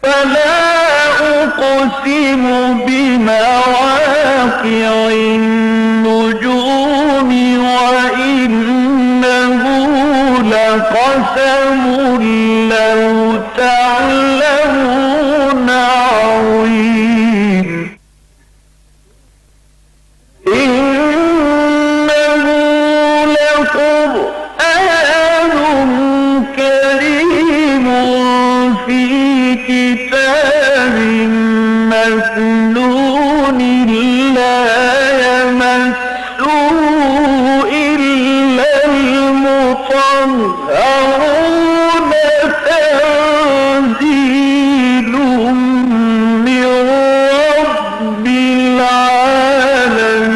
فلا أقسم بمواقع النجوم وإنه لقسم لو تعلمون عظيم إنه لقرآن كريم في كتاب مكنون لا يمسه إلا المطهرون تنزيل من رب العالمين.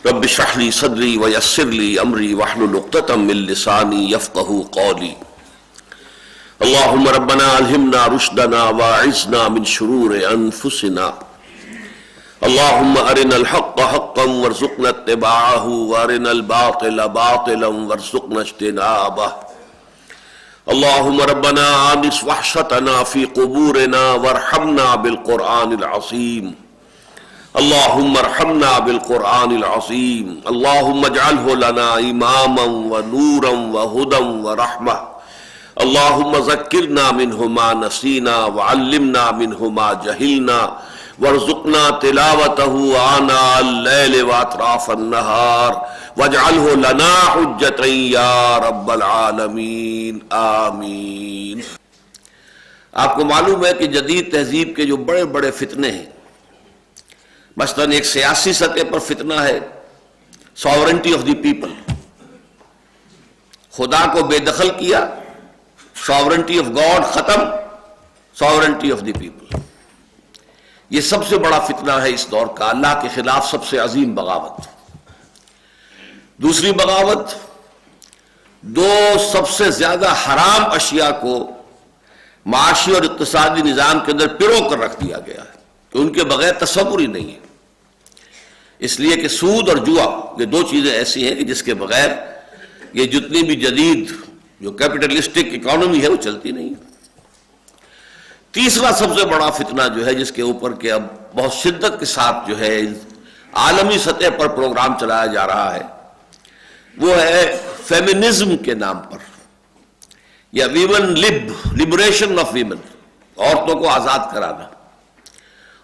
رب اشرح لي صدري ويسر لي امري واحلل عقدة من لساني يفقهوا قولي. اللهم ربنا الهمنا رشدنا واعذنا من شرور انفسنا. اللهم ارنا الحق حقا وارزقنا اتباعه وارنا الباطل باطلا وارزقنا اجتنابه. اللهم ربنا آنس وحشتنا في قبورنا وارحمنا بالقرآن العظيم. اللهم ارحمنا بالقرآن العظيم. اللهم اجعله لنا إماما ونورا وهدى ورحمة. اللهم ذكرنا منه ما نسينا وعلمنا منه ما جهلنا وارزقنا تلاوته آناء الليل وأطراف النهار واجعله لنا حجة يا رب العالمين آمین. آپ کو معلوم ہے کہ جدید تہذیب کے جو بڑے بڑے فتنے ہیں، مثلاً ایک سیاسی سطح پر فتنہ ہے ساورنٹی آف دی پیپل، خدا کو بے دخل کیا، ساورنٹی آف گاڈ ختم، ساورنٹی آف دی پیپل. یہ سب سے بڑا فتنہ ہے اس دور کا، اللہ کے خلاف سب سے عظیم بغاوت. دوسری بغاوت، دو سب سے زیادہ حرام اشیاء کو معاشی اور اقتصادی نظام کے اندر پرو کر رکھ دیا گیا ہے کہ ان کے بغیر تصور ہی نہیں ہے. اس لیے کہ سود اور جوا یہ دو چیزیں ایسی ہیں کہ جس کے بغیر یہ جتنی بھی جدید جو کیپٹلسٹک اکانومی ہے وہ چلتی نہیں. تیسرا سب سے بڑا فتنہ جو ہے جس کے اوپر کہ اب بہت شدت کے ساتھ جو ہے عالمی سطح پر پروگرام چلایا جا رہا ہے، وہ ہے فیمنزم کے نام پر، یا ویمن لبریشن آف ویمن، عورتوں کو آزاد کرانا،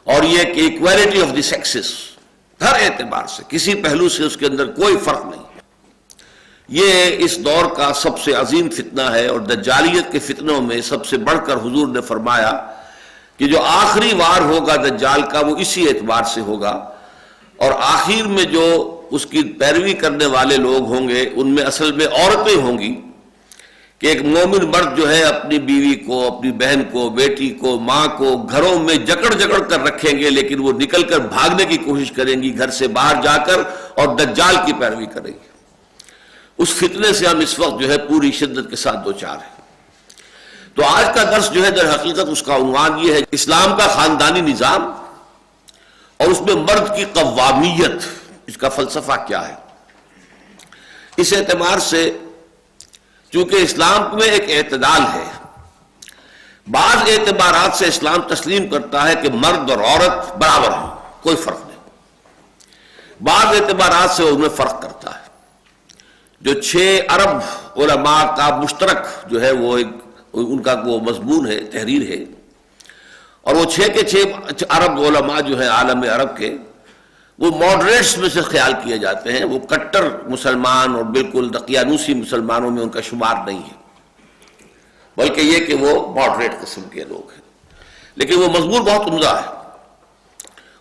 اور یہ کہ ایکویلٹی آف دی سیکسز، ہر اعتبار سے کسی پہلو سے اس کے اندر کوئی فرق نہیں. یہ اس دور کا سب سے عظیم فتنہ ہے، اور دجالیت کے فتنوں میں سب سے بڑھ کر حضور نے فرمایا کہ جو آخری وار ہوگا دجال کا وہ اسی اعتبار سے ہوگا، اور آخر میں جو اس کی پیروی کرنے والے لوگ ہوں گے ان میں اصل میں عورتیں ہوں گی کہ ایک مومن مرد جو ہے اپنی بیوی کو، اپنی بہن کو، بیٹی کو، ماں کو گھروں میں جکڑ جکڑ کر رکھیں گے، لیکن وہ نکل کر بھاگنے کی کوشش کریں گی گھر سے باہر جا کر، اور دجال کی پیروی کریں گی. اس فتنے سے ہم اس وقت جو ہے پوری شدت کے ساتھ دوچار ہیں. تو آج کا درس جو ہے در حقیقت اس کا عنوان یہ ہے اسلام کا خاندانی نظام اور اس میں مرد کی قوامیت، اس کا فلسفہ کیا ہے. اس اعتبار سے چونکہ اسلام میں ایک اعتدال ہے، بعض اعتبارات سے اسلام تسلیم کرتا ہے کہ مرد اور عورت برابر ہیں، کوئی فرق نہیں. بعض اعتبارات سے ان میں فرق کرتا ہے. جو 6 ارب علماء کا مشترک جو ہے وہ ان کا وہ مضمون ہے، تحریر ہے، اور وہ 6 کے 6 ارب علماء جو ہیں عالم عرب کے، وہ ماڈریٹس میں سے خیال کیے جاتے ہیں. وہ کٹر مسلمان اور بالکل دقیانوسی مسلمانوں میں ان کا شمار نہیں ہے، بلکہ یہ کہ وہ ماڈریٹ قسم کے لوگ ہیں. لیکن وہ مضمون بہت عمدہ ہے.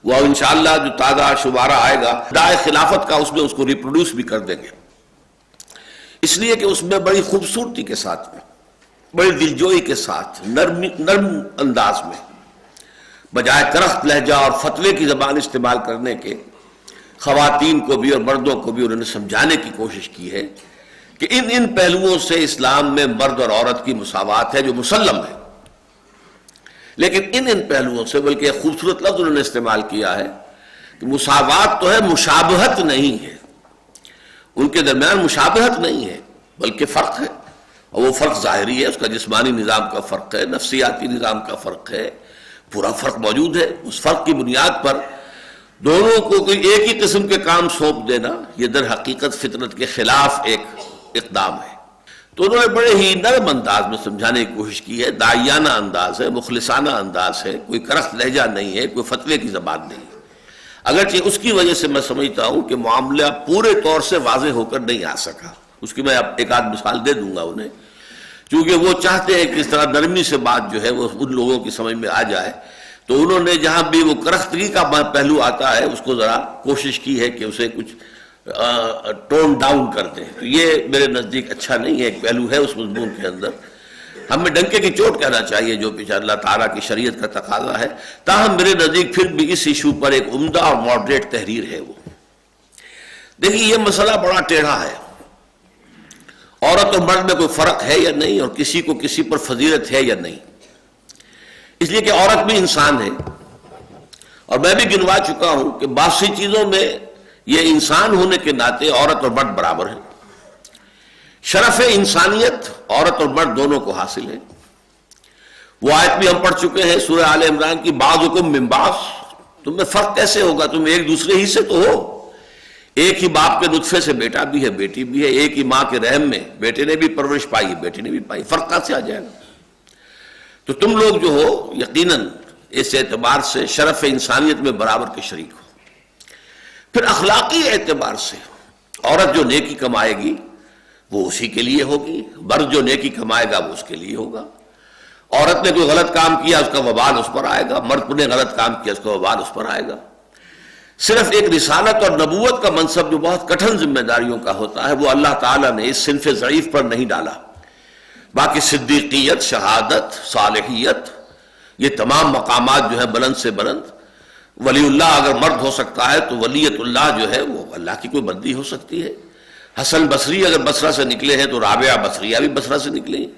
وہ انشاءاللہ جو تازہ شمارہ آئے گا دائے خلافت کا، اس میں اس کو ریپروڈیوس بھی کر دیں گے، اس لیے کہ اس میں بڑی خوبصورتی کے ساتھ، بڑی دلجوئی کے ساتھ، نرم انداز میں، بجائے کرخت لہجہ اور فتوے کی زبان استعمال کرنے کے، خواتین کو بھی اور مردوں کو بھی انہوں نے سمجھانے کی کوشش کی ہے کہ ان پہلوؤں سے اسلام میں مرد اور عورت کی مساوات ہے جو مسلم ہے، لیکن ان پہلوؤں سے، بلکہ ایک خوبصورت لفظ انہوں نے استعمال کیا ہے کہ مساوات تو ہے، مشابہت نہیں ہے، ان کے درمیان مشابہت نہیں ہے بلکہ فرق ہے، اور وہ فرق ظاہری ہے، اس کا جسمانی نظام کا فرق ہے، نفسیاتی نظام کا فرق ہے، پورا فرق موجود ہے۔ اس فرق کی بنیاد پر دونوں کو کوئی ایک ہی قسم کے کام سونپ دینا، یہ در حقیقت فطرت کے خلاف ایک اقدام ہے۔ تو انہوں نے بڑے ہی نرم انداز میں سمجھانے کی کوشش کی ہے، داعیانہ انداز ہے، مخلصانہ انداز ہے، کوئی کرخت لہجہ نہیں ہے، کوئی فتوے کی زبان نہیں ہے، اگرچہ اس کی وجہ سے میں سمجھتا ہوں کہ معاملہ پورے طور سے واضح ہو کر نہیں آ سکا۔ اس کی میں اب ایک آدھ مثال دے دوں گا انہیں، چونکہ وہ چاہتے ہیں کہ اس طرح نرمی سے بات جو ہے وہ ان لوگوں کی سمجھ میں آ جائے، تو انہوں نے جہاں بھی وہ کرختگی کا پہلو آتا ہے اس کو ذرا کوشش کی ہے کہ اسے کچھ ٹون ڈاؤن کر دیں، تو یہ میرے نزدیک اچھا نہیں ہے، ایک پہلو ہے اس مضمون کے اندر، ہمیں ڈنکے کی چوٹ کہنا چاہیے جو پیچھے اللہ تعالیٰ کی شریعت کا تقاضا ہے، تاہم میرے نزدیک پھر بھی اس ایشو پر ایک عمدہ اور ماڈریٹ تحریر ہے۔ وہ دیکھیے یہ مسئلہ بڑا ٹیڑھا ہے، عورت اور مرد میں کوئی فرق ہے یا نہیں، اور کسی کو کسی پر فضیلت ہے یا نہیں، اس لیے کہ عورت بھی انسان ہے، اور میں بھی گنوا چکا ہوں کہ بعض سی چیزوں میں یہ انسان ہونے کے ناطے عورت اور مرد برابر ہیں، شرف انسانیت عورت اور مرد دونوں کو حاصل ہے۔ وہ آیت بھی ہم پڑھ چکے ہیں سورہ آل عمران کی، بعضکم من بعض، تم میں فرق کیسے ہوگا، تم ایک دوسرے ہی سے تو ہو، ایک ہی باپ کے نطفے سے بیٹا بھی ہے بیٹی بھی ہے، ایک ہی ماں کے رحم میں بیٹے نے بھی پرورش پائی ہے بیٹی نے بھی پائی، فرق کہاں سے آ جائے گا؟ تو تم لوگ جو ہو یقیناً اس اعتبار سے شرف انسانیت میں برابر کے شریک ہو۔ پھر اخلاقی اعتبار سے عورت جو نیکی کمائے گی وہ اسی کے لیے ہوگی، مرد جو نیکی کمائے گا وہ اس کے لیے ہوگا۔ عورت نے کوئی غلط کام کیا اس کا وبال اس پر آئے گا، مرد نے غلط کام کیا اس کا وبال اس پر آئے گا۔ صرف ایک رسالت اور نبوت کا منصب جو بہت کٹھن ذمہ داریوں کا ہوتا ہے وہ اللہ تعالیٰ نے اس صنف ضعیف پر نہیں ڈالا، باقی صدیقیت، شہادت، صالحیت، یہ تمام مقامات جو ہے بلند سے بلند، ولی اللہ اگر مرد ہو سکتا ہے تو ولیت اللہ جو ہے وہ اللہ کی کوئی بندی ہو سکتی ہے۔ حسن بصری اگر بصرہ سے نکلے ہیں تو رابعہ بصریہ بھی بصرہ سے نکلے ہیں۔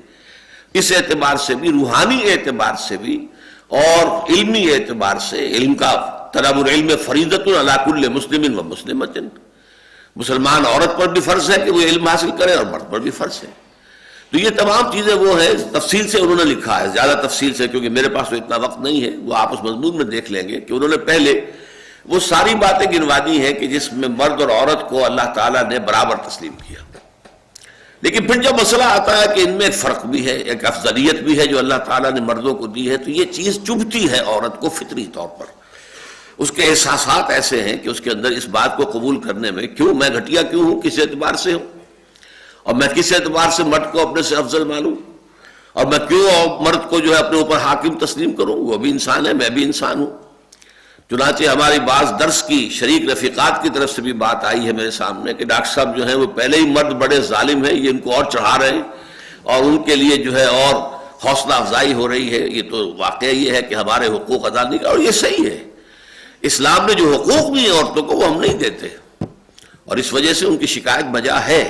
اس اعتبار سے بھی، روحانی اعتبار سے بھی اور علمی اعتبار سے، علم کا طلب العلم فریضۃ علی کل مسلم و مسلمۃ، مسلمان عورت پر بھی فرض ہے کہ وہ علم حاصل کرے اور مرد پر بھی فرض ہے۔ تو یہ تمام چیزیں وہ ہیں، تفصیل سے انہوں نے لکھا ہے، زیادہ تفصیل سے کیونکہ میرے پاس تو اتنا وقت نہیں ہے، وہ آپ اس مضمون میں دیکھ لیں گے کہ انہوں نے پہلے وہ ساری باتیں گنوا دی ہیں کہ جس میں مرد اور عورت کو اللہ تعالیٰ نے برابر تسلیم کیا، لیکن پھر جب مسئلہ آتا ہے کہ ان میں ایک فرق بھی ہے، ایک افضلیت بھی ہے جو اللہ تعالیٰ نے مردوں کو دی ہے، تو یہ چیز چبھتی ہے عورت کو فطری طور پر، اس کے احساسات ایسے ہیں کہ اس کے اندر اس بات کو قبول کرنے میں کیوں میں گھٹیا کیوں ہوں، کس اعتبار سے ہوں، اور میں کس اعتبار سے مرد کو اپنے سے افضل مانوں، اور میں کیوں مرد کو جو ہے اپنے اوپر حاکم تسلیم کروں، وہ بھی انسان ہے میں بھی انسان ہوں۔ چنانچہ ہماری بعض درس کی شریک رفیقات کی طرف سے بھی بات آئی ہے میرے سامنے کہ ڈاکٹر صاحب جو ہیں وہ پہلے ہی مرد بڑے ظالم ہیں، یہ ان کو اور چڑھا رہے ہیں اور ان کے لیے جو ہے اور حوصلہ افزائی ہو رہی ہے، یہ تو واقعہ یہ ہے کہ ہمارے حقوق ادا نہیں کر، اور یہ صحیح ہے، اسلام نے جو حقوق دی ہیں عورتوں کو وہ ہم نہیں دیتے، اور اس وجہ سے ان کی شکایت بجا ہے۔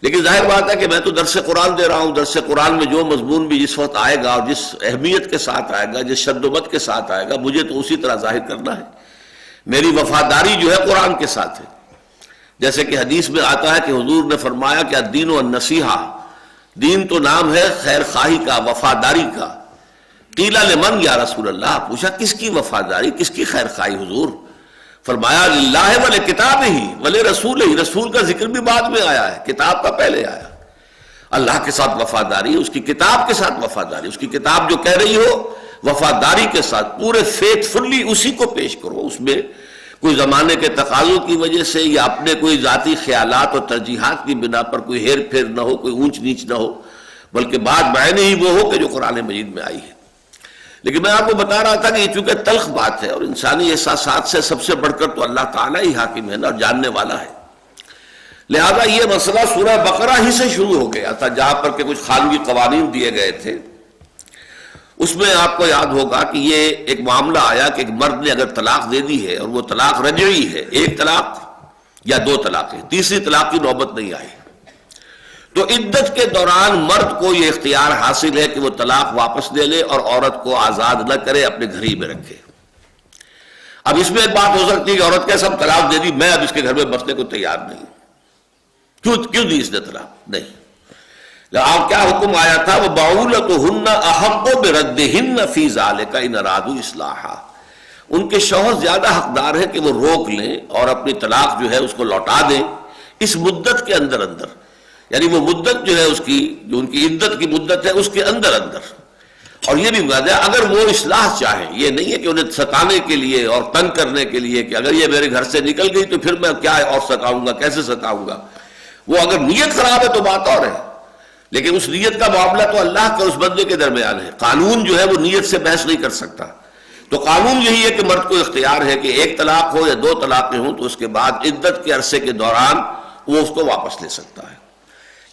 لیکن ظاہر بات ہے کہ میں تو درس قرآن دے رہا ہوں، درس قرآن میں جو مضمون بھی جس وقت آئے گا اور جس اہمیت کے ساتھ آئے گا، جس شد و بد کے ساتھ آئے گا، مجھے تو اسی طرح ظاہر کرنا ہے۔ میری وفاداری جو ہے قرآن کے ساتھ ہے، جیسے کہ حدیث میں آتا ہے کہ حضور نے فرمایا کہ الدین والنصیحہ، دین تو نام ہے خیر خواہی کا، وفاداری کا۔ قیل لمن یا رسول اللہ، پوچھا کس کی وفاداری، کس کی خیر خواہی حضور؟ فرمایا للہ ولکتاب ہی ولرسول ہی، رسول کا ذکر بھی بعد میں آیا ہے، کتاب کا پہلے آیا۔ اللہ کے ساتھ وفاداری، اس کی کتاب کے ساتھ وفاداری، اس کی کتاب جو کہہ رہی ہو وفاداری کے ساتھ پورے فیتھ فلی اسی کو پیش کرو، اس میں کوئی زمانے کے تقاضوں کی وجہ سے یا اپنے کوئی ذاتی خیالات اور ترجیحات کی بنا پر کوئی ہیر پھیر نہ ہو، کوئی اونچ نیچ نہ ہو، بلکہ بات بعین ہی وہ ہو کہ جو قرآن مجید میں آئی ہے۔ لیکن میں آپ کو بتا رہا تھا کہ یہ چونکہ تلخ بات ہے اور انسانی احساسات سے سب سے بڑھ کر تو اللہ تعالیٰ ہی حاکم ہے نا اور جاننے والا ہے، لہذا یہ مسئلہ سورہ بقرہ ہی سے شروع ہو گیا تھا، جہاں پر کہ کچھ خانگی قوانین دیے گئے تھے۔ اس میں آپ کو یاد ہوگا کہ یہ ایک معاملہ آیا کہ ایک مرد نے اگر طلاق دے دی ہے اور وہ طلاق رجعی ہے، ایک طلاق یا دو طلاقیں، تیسری طلاق کی نوبت نہیں آئی، تو عدت کے دوران مرد کو یہ اختیار حاصل ہے کہ وہ طلاق واپس لے لے اور عورت کو آزاد نہ کرے، اپنے گھر ہی میں رکھے۔ اب اس میں ایک بات ہو سکتی ہے کہ عورت کیسا طلاق دے دی، میں اب اس کے گھر میں بسنے کو تیار نہیں، کیوں دی اس نے طلاق؟ نہیں، آپ کیا حکم آیا تھا؟ وہ بعولتہن احق بردہن فی ذلک ان ارادوا اصلاحا، ان کے شوہر زیادہ حقدار ہے کہ وہ روک لیں اور اپنی طلاق جو ہے اس کو لوٹا دیں اس مدت کے اندر، یعنی وہ مدت جو ہے اس کی، جو ان کی عدت کی مدت ہے اس کے اندر۔ اور یہ بھی بات ہے اگر وہ اصلاح چاہیں، یہ نہیں ہے کہ انہیں ستانے کے لیے اور تنگ کرنے کے لیے کہ اگر یہ میرے گھر سے نکل گئی تو پھر میں کیا اور ستاؤں گا، کیسے ستاؤں گا۔ وہ اگر نیت خراب ہے تو بات اور ہے، لیکن اس نیت کا معاملہ تو اللہ کا اس بندے کے درمیان ہے، قانون جو ہے وہ نیت سے بحث نہیں کر سکتا۔ تو قانون یہی ہے کہ مرد کو اختیار ہے کہ ایک طلاق ہو یا دو طلاقیں ہوں تو اس کے بعد عدت کے عرصے کے دوران وہ اس کو واپس لے سکتا ہے۔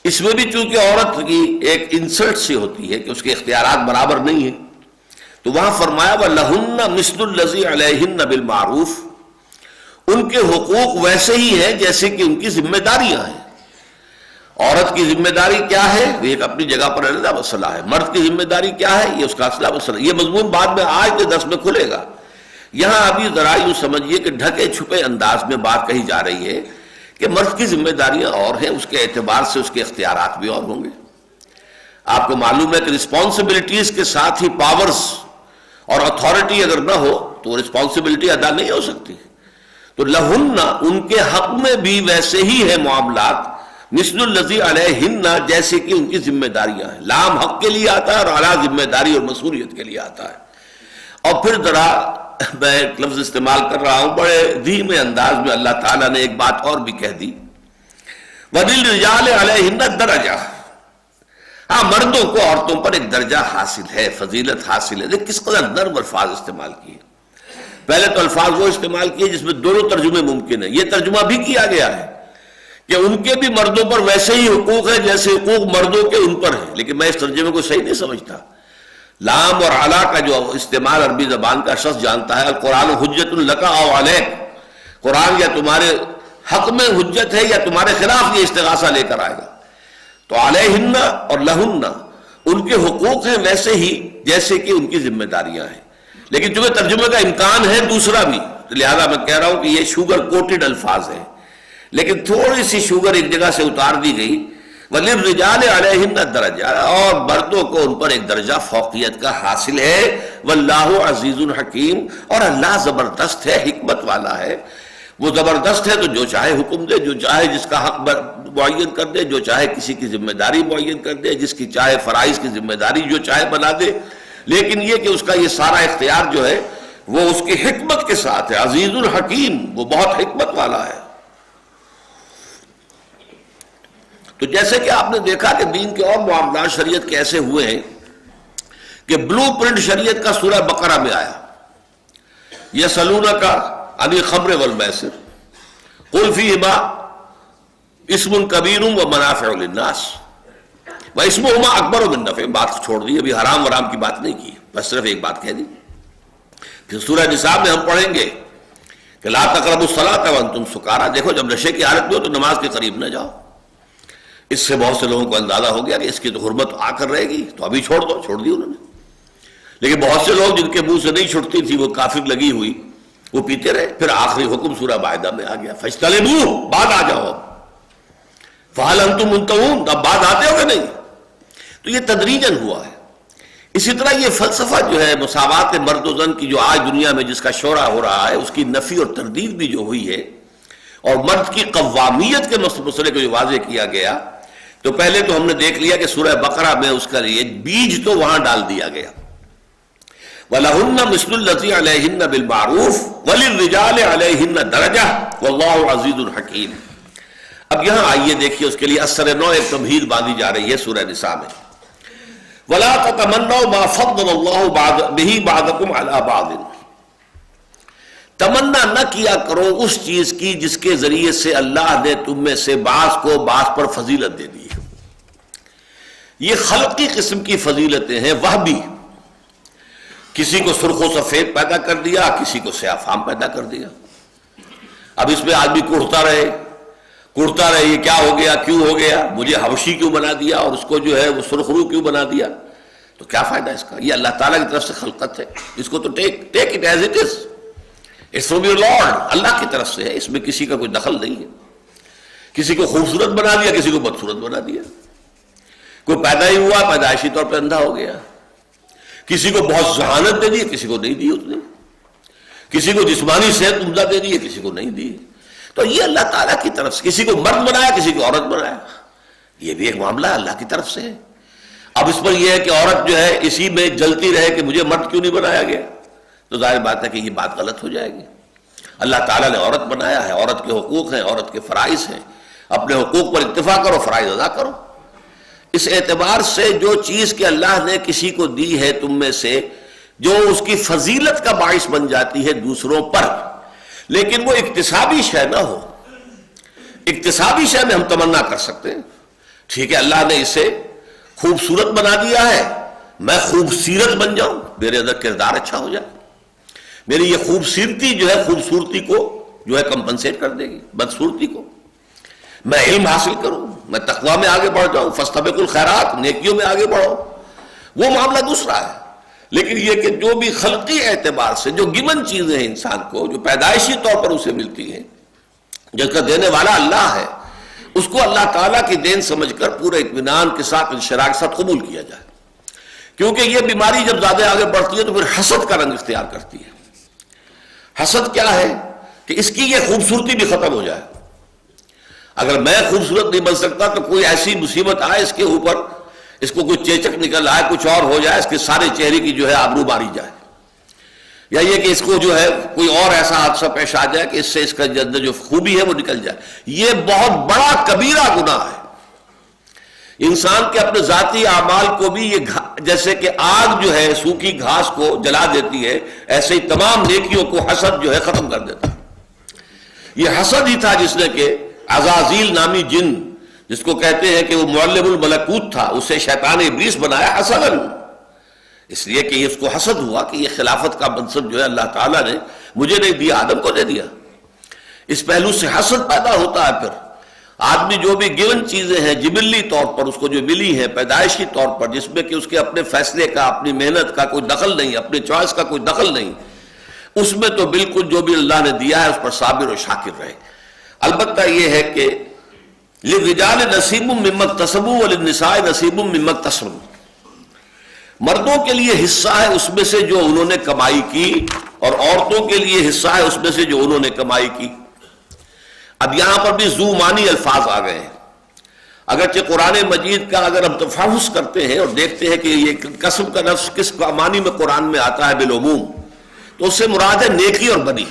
اس میں بھی چونکہ عورت کی ایک انسلٹ سی ہوتی ہے کہ اس کے اختیارات برابر نہیں ہیں، تو وہاں فرمایا وَلَهُنَّ مِثْلُ الَّذِي عَلَيْهِنَّ بِالْمَعْرُوفِ، ان کے حقوق ویسے ہی ہیں جیسے کہ ان کی ذمہ داریاں ہیں۔ عورت کی ذمہ داری کیا ہے؟ وہ ایک اپنی جگہ پر علیحدہ مسئلہ ہے۔ مرد کی ذمہ داری کیا ہے؟ یہ اس کا اصلہ مسئلہ۔ یہ مضمون بعد میں آج کے درس میں کھلے گا، یہاں ابھی ذرا یوں سمجھیے کہ ڈھکے چھپے انداز میں بات کہی جا رہی ہے کہ مرد کی ذمہ داریاں اور ہیں، اس کے اعتبار سے اس کے اختیارات بھی اور ہوں گے۔ آپ کو معلوم ہے کہ رسپانسبلٹیز کے ساتھ ہی پاورز اور اتھارٹی اگر نہ ہو تو رسپانسبلٹی ادا نہیں ہو سکتی۔ تو لہن، ان کے حق میں بھی ویسے ہی ہے معاملات، مثل الذی علیہن، جیسے کہ ان کی ذمہ داریاں ہیں۔ لام حق کے لیے آتا ہے اور اعلیٰ ذمہ داری اور مسئولیت کے لیے آتا ہے۔ اور پھر ذرا میں ایک لفظ استعمال کر رہا ہوں، بڑے دھیمے انداز میں اللہ تعالیٰ نے ایک بات اور بھی کہہ دی، وَلِلرِّجَالِ عَلَيْهِنَّ دَرَجَةٌ، ہاں مردوں کو عورتوں پر ایک درجہ حاصل ہے، فضیلت حاصل ہے۔ دیکھ کس قدر نرم الفاظ استعمال کیے۔ پہلے تو الفاظ وہ استعمال کیے جس میں دونوں ترجمے ممکن ہیں، یہ ترجمہ بھی کیا گیا ہے کہ ان کے بھی مردوں پر ویسے ہی حقوق ہیں جیسے حقوق مردوں کے ان پر ہیں، لیکن میں اس ترجمے کو صحیح نہیں سمجھتا۔ لام اور علا کا جو استعمال عربی زبان کا شخص جانتا ہے، القرآن حجت لک او علیک، قرآن یا تمہارے حق میں حجت ہے یا تمہارے خلاف یہ استغاثہ لے کر آئے گا۔ تو علیہن اور لہن، ان کے حقوق ہیں ویسے ہی جیسے کہ ان کی ذمہ داریاں ہیں، لیکن چونکہ ترجمے کا امکان ہے دوسرا بھی، لہذا میں کہہ رہا ہوں کہ یہ شوگر کوٹڈ الفاظ ہیں، لیکن تھوڑی سی شوگر ایک جگہ سے اتار دی گئی۔ وَلِلرِّجَالِ عَلَيْهِنَّ دَرَجَةٌ، اور مردوں کو ان پر ایک درجہ فوقیت کا حاصل ہے۔ وَاللَّهُ عَزِيزٌ حَكِيمٌ، اور اللہ زبردست ہے، حکمت والا ہے۔ وہ زبردست ہے تو جو چاہے حکم دے، جو چاہے جس کا حق معین کر دے، جو چاہے کسی کی ذمہ داری معین کر دے، جس کی چاہے فرائض کی ذمہ داری جو چاہے بنا دے، لیکن یہ کہ اس کا یہ سارا اختیار جو ہے وہ اس کی حکمت کے ساتھ ہے۔ عزیز الحکیم، وہ بہت حکمت والا ہے۔ تو جیسے کہ آپ نے دیکھا کہ دین کے اور معاملات شریعت کے ایسے ہوئے ہیں کہ بلو پرنٹ شریعت کا سورہ بقرہ میں آیا، یسألونک عن الخمر والمیسر قل فیہما اسم کبیر ومنافع للناس واسمہما اکبر من نفعہما، بات چھوڑ دی، ابھی حرام ورام کی بات نہیں کی، بس صرف ایک بات کہہ دی۔ پھر سورہ نساء میں ہم پڑھیں گے کہ لا تقربوا الصلاۃ وانتم سکارى، دیکھو جب نشے کی حالت میں ہو تو نماز کے قریب نہ جاؤ۔ اس سے بہت سے لوگوں کو اندازہ ہو گیا کہ اس کی تو حرمت آ کر رہے گی، تو ابھی چھوڑ دو، چھوڑ دی انہوں نے۔ لیکن بہت سے لوگ جن کے منہ سے نہیں چھٹتی تھی، وہ کافر لگی ہوئی، وہ پیتے رہے۔ پھر آخری حکم سورہ مائدہ میں آ گیا، فاجتنبوہ، بعد آ جاؤ، فہل انتم منتہون، اب بعد آتے ہو کہ نہیں؟ تو یہ تدریجاً ہوا ہے۔ اسی طرح یہ فلسفہ جو ہے مساوات مرد و زن کی، جو آج دنیا میں جس کا شورا ہو رہا ہے، اس کی نفی اور تردید بھی جو ہوئی ہے، اور مرد کی قوامیت کے مسئلے کو جو واضح کیا گیا، تو پہلے تو ہم نے دیکھ لیا کہ سورہ بقرہ میں اس کا یہ بیج تو وہاں ڈال دیا گیا، وَلَهُنَّ مِثْلُ الَّذِي عَلَيْهِنَّ بِالْمَعْرُوفِ وَلِلرِّجَالِ عَلَيْهِنَّ دَرَجَةٌ وَاللَّهُ عَزِيزٌ حَكِيمٌ۔ اب یہاں آئیے دیکھیے، اس کے لیے اثر نو ایک تمہید باندھی جا رہی ہے سورہ نساء میں۔ وَلَا تَتَمَنَّوْا مَا فَضَّلَ اللَّهُ بِهِ بَعْضَكُمْ عَلَىٰ بَعْضٍ، تمنا نہ کیا کرو اس چیز کی جس کے ذریعے سے اللہ نے تم میں سے بعض کو بعض پر فضیلت دے دی ہے۔ یہ خلقی قسم کی فضیلتیں ہیں، وہبی، کسی کو سرخ و سفید پیدا کر دیا، کسی کو سیاہ فام پیدا کر دیا۔ اب اس میں آدمی کوڑتا رہے یہ کیا ہو گیا، کیوں ہو گیا، مجھے حبشی کیوں بنا دیا اور اس کو جو ہے وہ سرخ رو کیوں بنا دیا، تو کیا فائدہ اس کا؟ یہ اللہ تعالیٰ کی طرف سے خلقت ہے، اس کو تو take it as it is, it's from your lord, Allah کی طرف سے ہے، اس میں کسی کا کوئی دخل نہیں ہے۔ کسی کو خوبصورت بنا دیا، کسی کو بدصورت بنا دیا، کوئی پیدا ہی ہوا پیدائشی طور پہ اندھا ہو گیا، کسی کو بہت ذہانت دے دی، کسی کو نہیں دی اس نے، کسی کو جسمانی صحت عمدہ دے دی، کسی کو نہیں دی۔ تو یہ اللہ تعالیٰ کی طرف سے، کسی کو مرد بنایا، کسی کو عورت بنایا، یہ بھی ایک معاملہ اللہ کی طرف سے ہے۔ اب اس پر یہ ہے کہ عورت جو ہے اسی میں جلتی رہے کہ مجھے مرد کیوں نہیں بنایا گیا، تو ظاہر بات ہے کہ یہ بات غلط ہو جائے گی۔ اللہ تعالیٰ نے عورت بنایا ہے، عورت کے حقوق ہیں، عورت کے فرائض ہیں، اپنے حقوق پر اتفاق کرو، فرائض ادا کرو۔ اس اعتبار سے جو چیز کہ اللہ نے کسی کو دی ہے تم میں سے، جو اس کی فضیلت کا باعث بن جاتی ہے دوسروں پر، لیکن وہ اکتسابی شے نہ ہو۔ اکتسابی شے میں ہم تمنا کر سکتے ہیں، ٹھیک ہے اللہ نے اسے خوبصورت بنا دیا ہے، میں خوبصورت بن جاؤں، میرے اندر کردار اچھا ہو جائے، میری یہ خوبصورتی جو ہے خوبصورتی کو جو ہے کمپنسیٹ کر دے گی بدصورتی کو، میں علم حاصل کروں، میں تقوی میں آگے بڑھ جاؤں، فاستبقوا الخیرات، نیکیوں میں آگے بڑھو، وہ معاملہ دوسرا ہے۔ لیکن یہ کہ جو بھی خلقی اعتبار سے جو گیون چیزیں ہیں انسان کو، جو پیدائشی طور پر اسے ملتی ہیں، جس کا دینے والا اللہ ہے، اس کو اللہ تعالیٰ کی دین سمجھ کر پورے اطمینان کے ساتھ، انشراح کے ساتھ قبول کیا جائے، کیونکہ یہ بیماری جب زیادہ آگے بڑھتی ہے تو پھر حسد کا رنگ اختیار کرتی ہے۔ حسد کیا ہے کہ اس کی یہ خوبصورتی بھی ختم ہو جائے، اگر میں خوبصورت نہیں بن سکتا تو کوئی ایسی مصیبت آئے اس کے اوپر، اس کو کوئی چیچک نکل آئے، کچھ اور ہو جائے، اس کے سارے چہرے کی جو ہے آبرو ماری جائے، یا یہ کہ اس کو جو ہے کوئی اور ایسا حادثہ پیش آ جائے کہ اس سے اس کا جو خوبی ہے وہ نکل جائے۔ یہ بہت بڑا کبیرہ گناہ ہے۔ انسان کے اپنے ذاتی اعمال کو بھی یہ جیسے کہ آگ جو ہے سوکھی گھاس کو جلا دیتی ہے، ایسے ہی تمام نیکیوں کو حسد جو ہے ختم کر دیتا ہے۔ یہ حسد ہی تھا جس نے کہ عزازیل نامی جن، جس کو کہتے ہیں کہ وہ معلم الملکوت تھا، اسے شیطان ابلیس بنایا حسداً، اس لیے کہ اس کو حسد ہوا کہ یہ خلافت کا منصب جو ہے اللہ تعالیٰ نے مجھے نہیں دیا، آدم کو دے دیا۔ اس پہلو سے حسد پیدا ہوتا ہے۔ پھر آدمی جو بھی گیون چیزیں ہیں جبلی طور پر اس کو جو ملی ہیں پیدائشی طور پر، جس میں کہ اس کے اپنے فیصلے کا، اپنی محنت کا کوئی دخل نہیں، اپنے چوائس کا کوئی دخل نہیں، اس میں تو بالکل جو بھی اللہ نے دیا ہے اس پر صابر و شاکر رہے۔ البتہ یہ ہے کہ للرجال نصیب مما اکتسبوا وللنساء نصیب مما اکتسبن، مردوں کے لیے حصہ ہے اس میں سے جو انہوں نے کمائی کی، اور عورتوں کے لیے حصہ ہے اس میں سے جو انہوں نے کمائی کی۔ اب یہاں پر بھی ذو معنی الفاظ آ گئے ہیں، اگرچہ قرآن مجید کا اگر ہم تفحص کرتے ہیں اور دیکھتے ہیں کہ یہ قسم کا لفظ کس معنی میں قرآن میں آتا ہے بالعموم، تو اس سے مراد ہے نیکی اور بدی،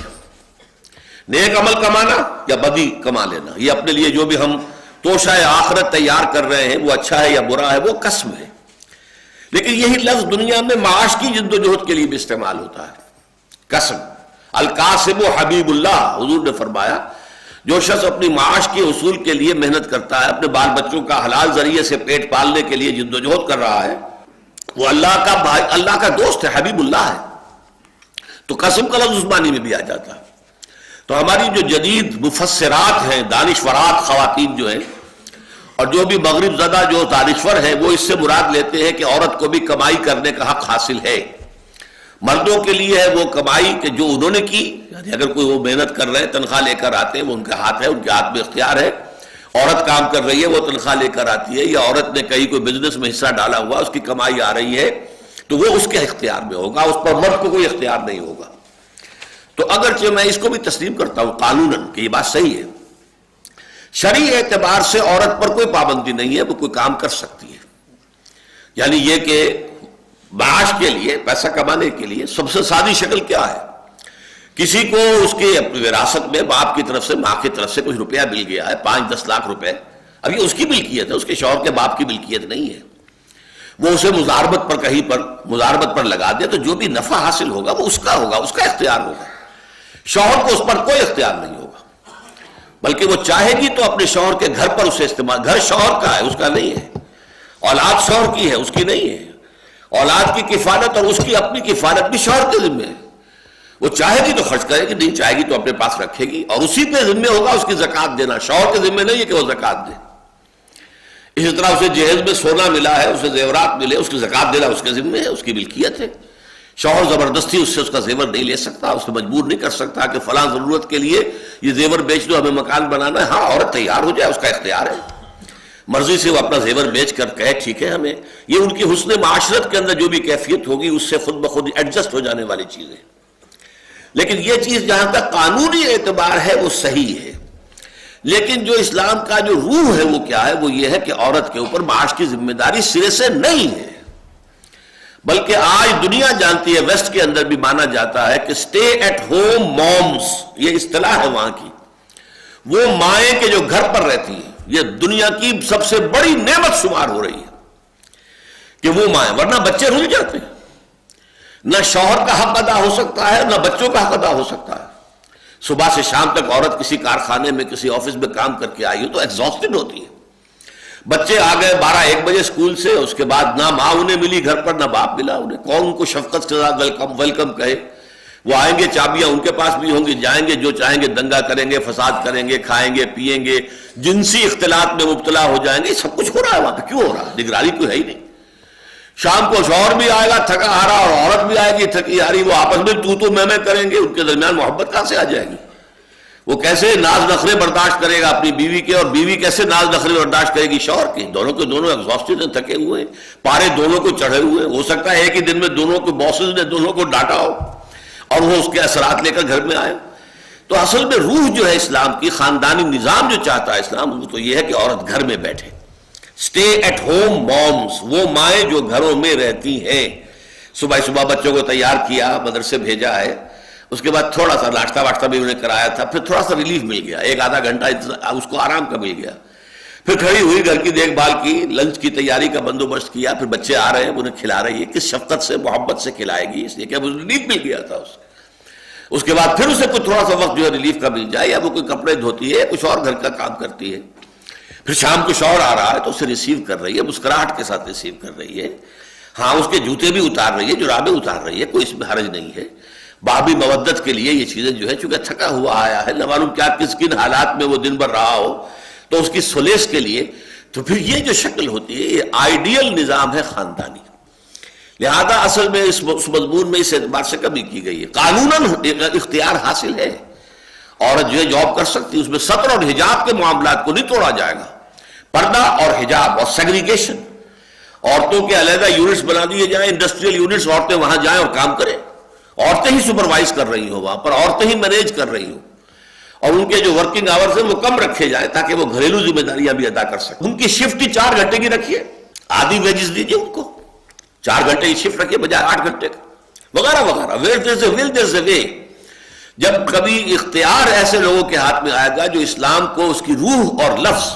نیک عمل کمانا یا بدی کما لینا۔ یہ اپنے لیے جو بھی ہم توشہ آخرت تیار کر رہے ہیں وہ اچھا ہے یا برا ہے، وہ قسم ہے۔ لیکن یہی لفظ دنیا میں معاش کی جد و جہد کے لیے بھی استعمال ہوتا ہے، قسم۔ القاسم حبیب اللہ، حضور نے فرمایا جو شخص اپنی معاش کے حصول کے لیے محنت کرتا ہے، اپنے بال بچوں کا حلال ذریعے سے پیٹ پالنے کے لیے جد و جہد کر رہا ہے، وہ اللہ کا بھائی، اللہ کا دوست ہے، حبیب اللہ ہے۔ تو قسم کا لفظ اس معنی میں بھی آ جاتا ہے۔ تو ہماری جو جدید مفسرات ہیں، دانشورات خواتین جو ہیں، اور جو بھی مغرب زدہ جو دانشور ہیں، وہ اس سے مراد لیتے ہیں کہ عورت کو بھی کمائی کرنے کا حق حاصل ہے۔ مردوں کے لیے ہے وہ کمائی کہ جو انہوں نے کی، یعنی اگر کوئی وہ محنت کر رہے ہیں، تنخواہ لے کر آتے ہیں، وہ ان کے ہاتھ ہے، ان کے ہاتھ میں اختیار ہے۔ عورت کام کر رہی ہے، وہ تنخواہ لے کر آتی ہے، یا عورت نے کہیں کوئی بزنس میں حصہ ڈالا ہوا، اس کی کمائی آ رہی ہے، تو وہ اس کے اختیار میں ہوگا، اس پر مرد کو کوئی اختیار نہیں ہوگا۔ تو اگرچہ میں اس کو بھی تسلیم کرتا ہوں قانوناً کہ یہ بات صحیح ہے، شرعی اعتبار سے عورت پر کوئی پابندی نہیں ہے، وہ کوئی کام کر سکتی ہے۔ یعنی یہ کہ معاش کے لیے، پیسہ کمانے کے لیے سب سے سادی شکل کیا ہے؟ کسی کو اس کے اپنی وراثت میں باپ کی طرف سے، ماں کی طرف سے کچھ روپیہ مل گیا ہے، 5-10 لاکھ روپے، اب یہ اس کی ملکیت ہے، اس کے شوہر کے باپ کی ملکیت نہیں ہے۔ وہ اسے مزاربت پر لگا دے تو جو بھی نفع حاصل ہوگا وہ اس کا ہوگا، اس کا اختیار ہوگا، شوہر کو اس پر کوئی اختیار نہیں ہوگا، بلکہ وہ چاہے گی تو اپنے شوہر کے گھر پر اسے استعمال، گھر شوہر کا ہے، اس کا نہیں ہے، اولاد شوہر کی ہے، اس کی نہیں ہے، اولاد کی کفالت اور اس کی اپنی کفالت بھی شوہر کے ذمہ ہے، وہ چاہے گی تو خرچ کرے گی، نہیں چاہے گی تو اپنے پاس رکھے گی، اور اسی پہ ذمہ ہوگا اس کی زکوٰۃ دینا، شوہر کے ذمہ نہیں ہے کہ وہ زکوٰۃ دے۔ اسی طرح اسے جہیز میں سونا ملا ہے، اسے زیورات ملے، اس کی زکوٰۃ دینا اس کے ذمہ ہے، اس کی ملکیت ہے، شوہر زبردستی اس سے اس کا زیور نہیں لے سکتا، اس کو مجبور نہیں کر سکتا کہ فلاں ضرورت کے لیے یہ زیور بیچ دو، ہمیں مکان بنانا ہے، ہاں عورت تیار ہو جائے، اس کا اختیار ہے، مرضی سے وہ اپنا زیور بیچ کر کہے ٹھیک ہے ہمیں، یہ ان کی حسن معاشرت کے اندر جو بھی کیفیت ہوگی اس سے خود بخود ایڈجسٹ ہو جانے والی چیزیں۔ لیکن یہ چیز جہاں تک قانونی اعتبار ہے وہ صحیح ہے، لیکن جو اسلام کا جو روح ہے وہ کیا ہے، وہ یہ ہے کہ عورت کے اوپر معاش کی ذمہ داری سرے سے نہیں ہے، بلکہ آج دنیا جانتی ہے، ویسٹ کے اندر بھی مانا جاتا ہے کہ سٹے ایٹ ہوم مومز، یہ اصطلاح ہے وہاں کی، وہ مائیں کہ جو گھر پر رہتی ہیں، یہ دنیا کی سب سے بڑی نعمت شمار ہو رہی ہے کہ وہ مائیں، ورنہ بچے رل جاتے ہیں، نہ شوہر کا حق ادا ہو سکتا ہے، نہ بچوں کا حق ادا ہو سکتا ہے، صبح سے شام تک عورت کسی کارخانے میں کسی آفس میں کام کر کے آئی ہو تو ایگزاسٹڈ ہوتی ہے، بچے آ گئے 12-1 بجے اسکول سے، اس کے بعد نہ ماں انہیں ملی گھر پر، نہ باپ ملا انہیں، کون ان کو شفقت کے ساتھ ویلکم کہے، وہ آئیں گے چابیاں ان کے پاس بھی ہوں گی، جائیں گے جو چاہیں گے دنگا کریں گے، فساد کریں گے، کھائیں گے پیئیں گے، جنسی اختلاط میں مبتلا ہو جائیں گے، سب کچھ ہو رہا ہے وہاں پہ، کیوں ہو رہا ہے؟ نگرانی کوئی ہے ہی نہیں۔ شام کو شوہر بھی آئے گا تھکا ہارا اور عورت بھی آئے گی تھکی ہاری، وہ آپس میں تو میں کریں گے، ان کے درمیان محبت کہاں سے آ جائے گی؟ وہ کیسے ناز نخرے برداشت کرے گا اپنی بیوی کے، اور بیوی کیسے ناز نخرے برداشت کرے گی شوہر کے؟ دونوں کے دونوں ایگزاسٹڈ ہیں، تھکے ہوئے ہیں، پارے دونوں کو چڑھے ہوئے ہیں، ہو سکتا ہے ایک ہی دن میں دونوں کے باسز نے دونوں کو ڈانٹا ہو اور وہ اس کے اثرات لے کر گھر میں آئے۔ تو اصل میں روح جو ہے اسلام کی، خاندانی نظام جو چاہتا ہے اسلام، وہ تو یہ ہے کہ عورت گھر میں بیٹھے، سٹے ایٹ ہوم مومز، وہ مائیں جو گھروں میں رہتی ہیں، صبح بچوں کو تیار کیا، مدرسے بھیجا ہے، اس کے بعد تھوڑا سا ناشتہ واشتہ بھی انہیں کرایا تھا، پھر تھوڑا سا ریلیف مل گیا، 1-آدھا گھنٹہ اس کو آرام کا مل گیا، پھر کھڑی ہوئی گھر کی دیکھ بھال کی، لنچ کی تیاری کا بندوبست کیا، پھر بچے آ رہے ہیں انہیں کھلا رہی ہے، کس شفقت سے محبت سے کھلائے گی، اس لیے کہ ریلیف مل گیا تھا اس کے بعد پھر اسے کوئی تھوڑا سا وقت جو ہے ریلیف کا مل جائے، یا وہ کوئی کپڑے دھوتی ہے، کچھ اور گھر کا کام کرتی ہے، پھر شام کو شوہر آ رہا ہے تو اسے ریسیو کر رہی ہے، مسکراہٹ کے ساتھ ریسیو کر رہی ہے، ہاں اس کے جوتے بھی اتار رہی ہے، جرابیں اتار رہی ہے، کوئی اس میں حرج نہیں ہے، بابی مودت کے لیے یہ چیزیں جو ہے چونکہ تھکا ہوا آیا ہے، نہ معلوم کیا کس کن حالات میں وہ دن بھر رہا ہو، تو اس کی سلیس کے لیے، تو پھر یہ جو شکل ہوتی ہے یہ آئیڈیل نظام ہے خاندانی، لہذا اصل میں اس مضمون میں اس اعتبار سے کمی کی گئی ہے، قانوناً اختیار حاصل ہے، عورت جو ہے جاب کر سکتی ہے، اس میں سطر اور حجاب کے معاملات کو نہیں توڑا جائے گا، پردہ اور حجاب اور سیگریگیشن، عورتوں کے علیحدہ یونٹس بنا دیے جائیں، انڈسٹریل یونٹس، عورتیں وہاں جائیں اور کام کریں، عورتیں ہی سپروائز کر رہی ہوں وہاں پر، عورتیں ہی مینیج کر رہی ہوں، اور ان کے جو ورکنگ آورز ہیں وہ کم رکھے جائیں تاکہ وہ گھریلو ذمہ داریاں بھی ادا کر سکیں، ان کی شفٹ ہی 4 گھنٹے کی رکھیے، آدھی ویجز دیجیے ان کو، 4 گھنٹے کی شفٹ رکھیے بجائے 8 گھنٹے کا، وغیرہ وغیرہ، where there's a will there's a way۔ جب کبھی اختیار ایسے لوگوں کے ہاتھ میں آئے گا جو اسلام کو اس کی روح اور لفظ،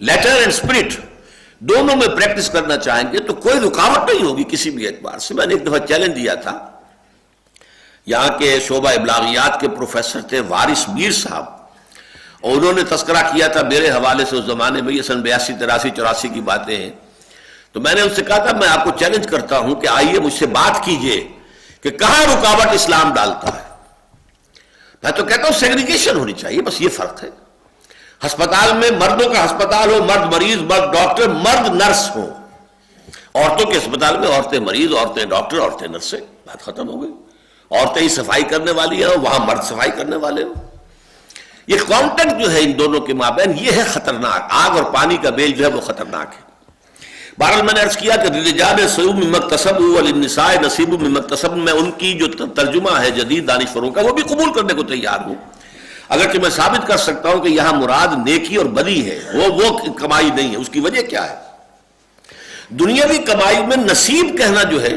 لیٹر اینڈ اسپرٹ دونوں میں پریکٹس کرنا چاہیں گے، تو کوئی رکاوٹ نہیں ہوگی کسی بھی اعتبار سے۔ میں نے ایک دفعہ چیلنج دیا تھا، یہاں کے شعبہ ابلاغیات کے پروفیسر تھے وارث میر صاحب، اور انہوں نے تذکرہ کیا تھا میرے حوالے سے، اس زمانے میں یہ سن 82 83 84 کی باتیں ہیں، تو میں نے ان سے کہا تھا میں آپ کو چیلنج کرتا ہوں کہ آئیے مجھ سے بات کیجئے کہ کہاں رکاوٹ اسلام ڈالتا ہے۔ میں تو کہتا ہوں سیگریگیشن ہونی چاہیے، بس یہ فرق ہے، ہسپتال میں مردوں کا ہسپتال ہو، مرد مریض، مرد ڈاکٹر، مرد نرس ہو، عورتوں کے ہسپتال میں عورتیں مریض، عورتیں ڈاکٹر، عورتیں نرسیں، بات ختم ہو گئی، عورتیں ہی صفائی کرنے والی ہیں، وہاں مرد صفائی کرنے والے ہو۔ یہ کانٹیکٹ جو ہے ان دونوں کے مابین یہ ہے خطرناک، آگ اور پانی کا بیل جو ہے وہ خطرناک ہے۔ بہرحال میں نے عرض کیا کہ للرجال نصیب مما اکتسبوا وللنساء نصیب مما اکتسبن، میں ان کی جو ترجمہ ہے جدید دانشوروں کا وہ بھی قبول کرنے کو تیار ہوں، اگرچہ میں ثابت کر سکتا ہوں کہ یہاں مراد نیکی اور بدی ہے، وہ کمائی نہیں ہے۔ اس کی وجہ کیا ہے؟ دنیاوی کمائی میں نصیب کہنا جو ہے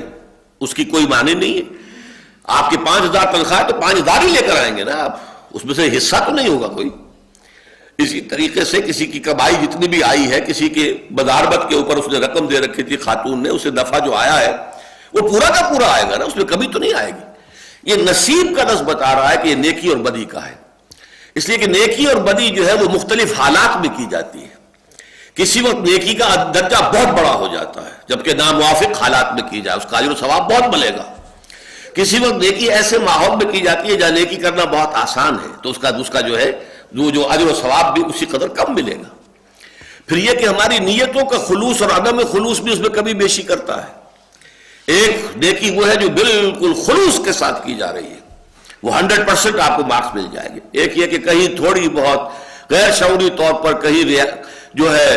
اس کی کوئی معنی نہیں ہے۔ آپ کی 5000 تنخواہ تو 5000 ہی لے کر آئیں گے نا آپ، اس میں سے حصہ تو نہیں ہوگا کوئی۔ اسی طریقے سے کسی کی کمائی جتنی بھی آئی ہے، کسی کے بداربت کے اوپر اس نے رقم دے رکھی تھی خاتون نے، اسے نفع جو آیا ہے وہ پورا کا پورا آئے گا نا، اس میں کمی تو نہیں آئے گی۔ یہ نصیب کا لفظ بتا رہا ہے کہ یہ نیکی اور بدی کا ہے، اس لیے کہ نیکی اور بدی جو ہے وہ مختلف حالات میں کی جاتی ہے۔ کسی وقت نیکی کا درجہ بہت بڑا ہو جاتا ہے جبکہ ناموافق حالات میں کی جائے، اس کا اجر و ثواب بہت ملے گا۔ کسی وقت نیکی ایسے ماحول میں کی جاتی ہے جہاں نیکی کرنا بہت آسان ہے، تو اس کا جو ہے جو اجر و ثواب بھی اسی قدر کم ملے گا۔ پھر یہ کہ ہماری نیتوں کا خلوص اور عدم خلوص بھی اس میں کمی بیشی کرتا ہے۔ ایک نیکی وہ ہے جو بالکل خلوص کے ساتھ کی جا رہی ہے، وہ 100% آپ کو مارکس مل جائے گے۔ ایک یہ کہ کہیں تھوڑی بہت غیر شعوری طور پر کہیں جو ہے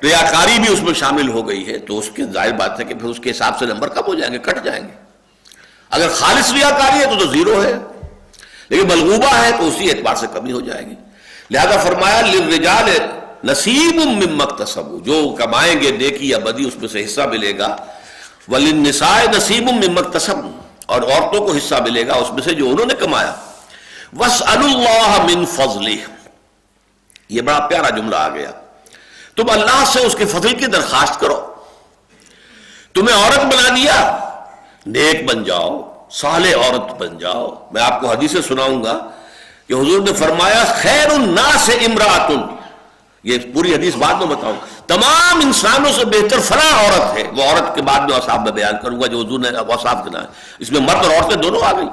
ریاکاری بھی اس میں شامل ہو گئی ہے، تو اس کی ظاہر بات ہے کہ پھر اس کے حساب سے نمبر کم ہو جائیں گے، کٹ جائیں گے۔ اگر خالص ریاکاری ہے تو زیرو ہے، لیکن ملغوبہ ہے تو اسی اعتبار سے کمی ہو جائے گی۔ لہذا فرمایا للرجال نصیب مما اکتسبوا، جو کمائیں گے نیکی یا بدی اس میں سے حصہ ملے گا، وللنساء نصیب مما اکتسبن، اور عورتوں کو حصہ ملے گا اس میں سے جو انہوں نے کمایا۔ واسألوا اللہ من فضلہ، یہ بڑا پیارا جملہ آ گیا، تم اللہ سے اس کے فضل کی درخواست کرو۔ تمہیں عورت بنا دیا، نیک بن جاؤ، صالح عورت بن جاؤ۔ میں آپ کو حدیثیں سناؤں گا کہ حضور نے فرمایا خیر الناس امرأۃ، یہ پوری حدیث بعد میں بتاؤں، تمام انسانوں سے بہتر فلاں عورت ہے، وہ عورت کے بعد میں اوصاف میں بیان کروں گا جو حضور نے اوصاف گنا ہے، اس میں مرد اور عورتیں دونوں آ گئی۔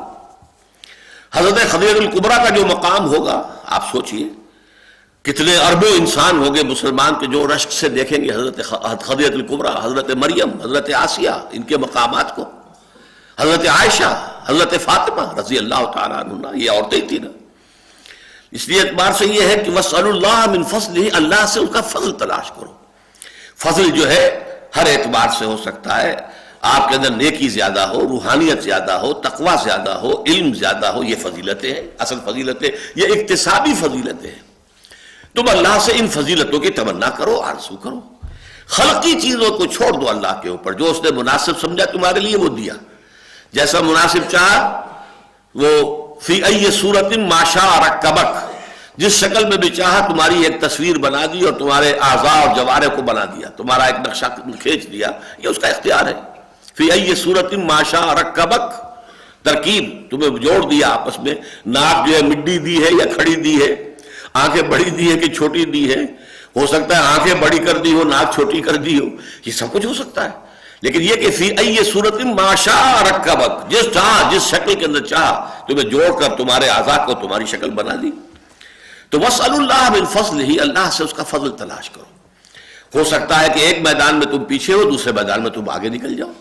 حضرت خدیجہ الکبریٰ کا جو مقام ہوگا آپ سوچئے، کتنے اربوں انسان ہوں گے مسلمان کے جو رشک سے دیکھیں گے حضرت خدیجہ الکبریٰ، حضرت مریم، حضرت آسیہ، ان کے مقامات کو، حضرت عائشہ، حضرت فاطمہ رضی اللہ تعالیٰ عنہ، یہ عورتیں تھیں نا۔ اس لیے اعتبار سے یہ ہے کہ وَاسْأَلُوا اللَّهَ مِن فَضْلِهِ، اللہ سے اس کا فضل تلاش کرو۔ فضل جو ہے ہر اعتبار سے ہو سکتا ہے، آپ کے اندر نیکی زیادہ ہو، روحانیت زیادہ ہو، تقوی زیادہ ہو، علم زیادہ ہو، یہ فضیلتیں ہیں، اصل فضیلتیں، یہ اکتسابی فضیلتیں ہیں۔ تم اللہ سے ان فضیلتوں کی تمنا کرو، آرزو کرو، خلقی چیزوں کو چھوڑ دو اللہ کے اوپر، جو اس نے مناسب سمجھا تمہارے لیے وہ دیا، جیسا مناسب چاہا وہ فی ای صورت ما شاء رکبک، جس شکل میں بھی چاہا تمہاری ایک تصویر بنا دی اور تمہارے اعضاء اور جوارح کو بنا دیا، تمہارا ایک نقشہ کھینچ دیا، یہ اس کا اختیار ہے۔ فی ای صورت ما شاء رکبک، ترکیب تمہیں جوڑ دیا آپس میں، ناک جو ہے مڈی دی ہے یا کھڑی دی ہے، آنکھیں بڑی دی ہے کہ چھوٹی دی ہے، ہو سکتا ہے آنکھیں بڑی کر دی ہو، ناک چھوٹی کر دی ہو، یہ سب کچھ ہو سکتا ہے، لیکن یہ کہ فی ای صورت ما شاء رکبک، جس چاہا، جس شکل کے اندر چاہا تمہیں جوڑ کر تمہارے اعضاء کو تمہاری شکل بنا دی۔ تو واسألوا اللہ من فضلہ، اللہ سے اس کا فضل تلاش کرو۔ ہو سکتا ہے کہ ایک میدان میں تم پیچھے ہو، دوسرے میدان میں تم آگے نکل جاؤ۔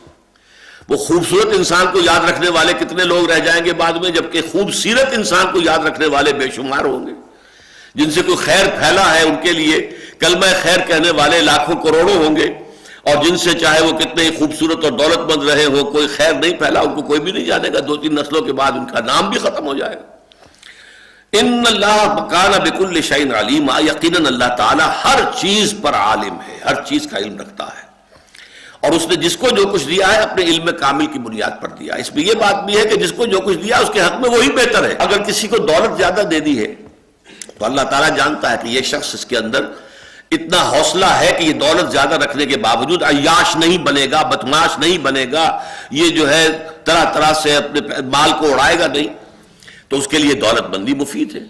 وہ خوبصورت انسان کو یاد رکھنے والے کتنے لوگ رہ جائیں گے بعد میں، جبکہ خوبصورت انسان کو یاد رکھنے والے بے شمار ہوں گے۔ جن سے کوئی خیر پھیلا ہے ان کے لیے کلمہ خیر کہنے والے لاکھوں کروڑوں ہوں گے، اور جن سے چاہے وہ کتنے ہی خوبصورت اور دولت مند رہے ہو، کوئی خیر نہیں پھیلا، ان کو کوئی بھی نہیں جانے گا، 2-3 نسلوں کے بعد ان کا نام بھی ختم ہو جائے گا۔ ان اللہ کان بکل شیء علیما، یقیناً اللہ تعالیٰ ہر چیز پر عالم ہے، ہر چیز کا علم رکھتا ہے، اور اس نے جس کو جو کچھ دیا ہے اپنے علم کامل کی بنیاد پر دیا۔ اس میں یہ بات بھی ہے کہ جس کو جو کچھ دیا اس کے حق میں وہی بہتر ہے۔ اگر کسی کو دولت زیادہ دے دی ہے تو اللہ تعالیٰ جانتا ہے کہ یہ شخص، اس کے اندر اتنا حوصلہ ہے کہ یہ دولت زیادہ رکھنے کے باوجود عیاش نہیں بنے گا، بدمعاش نہیں بنے گا، یہ جو ہے طرح طرح سے اپنے مال کو اڑائے گا نہیں، تو اس کے لیے دولت مندی مفید ہے۔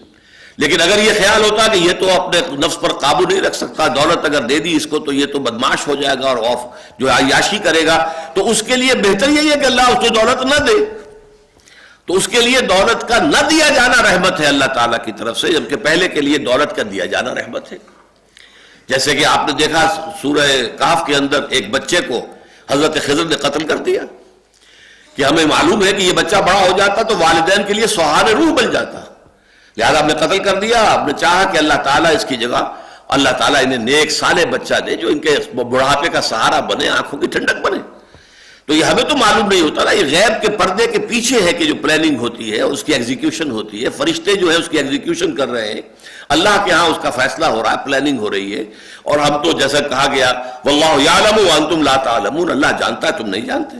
لیکن اگر یہ خیال ہوتا کہ یہ تو اپنے نفس پر قابو نہیں رکھ سکتا، دولت اگر دے دی اس کو تو یہ تو بدمعاش ہو جائے گا اور جو عیاشی کرے گا، تو اس کے لیے بہتر یہی ہے کہ اللہ اس کو دولت نہ دے۔ تو اس کے لیے دولت کا نہ دیا جانا رحمت ہے اللہ تعالیٰ کی طرف سے، جبکہ پہلے کے لیے دولت کا دیا جانا رحمت ہے۔ جیسے کہ آپ نے دیکھا سورہ کہف کے اندر ایک بچے کو حضرت خضر نے قتل کر دیا، کہ ہمیں معلوم ہے کہ یہ بچہ بڑا ہو جاتا تو والدین کے لیے سہارے روح بن جاتا، لہذا آپ نے قتل کر دیا۔ آپ نے چاہا کہ اللہ تعالیٰ اس کی جگہ، اللہ تعالیٰ انہیں نیک صالح بچہ دے جو ان کے بڑھاپے کا سہارا بنے، آنکھوں کی ٹھنڈک بنے۔ تو یہ ہمیں تو معلوم نہیں ہوتا نا، یہ غیب کے پردے کے پیچھے ہے کہ جو پلاننگ ہوتی ہے اس کی ایگزیکیوشن ہوتی ہے، فرشتے جو ہے اس کی ایگزیکیوشن کر رہے ہیں، اللہ کے ہاں اس کا فیصلہ ہو رہا ہے، پلاننگ ہو رہی ہے، اور ہم تو جیسا کہا گیا واللہ یعلم وانتم لا تعلمون، اللہ جانتا ہے تم نہیں جانتے۔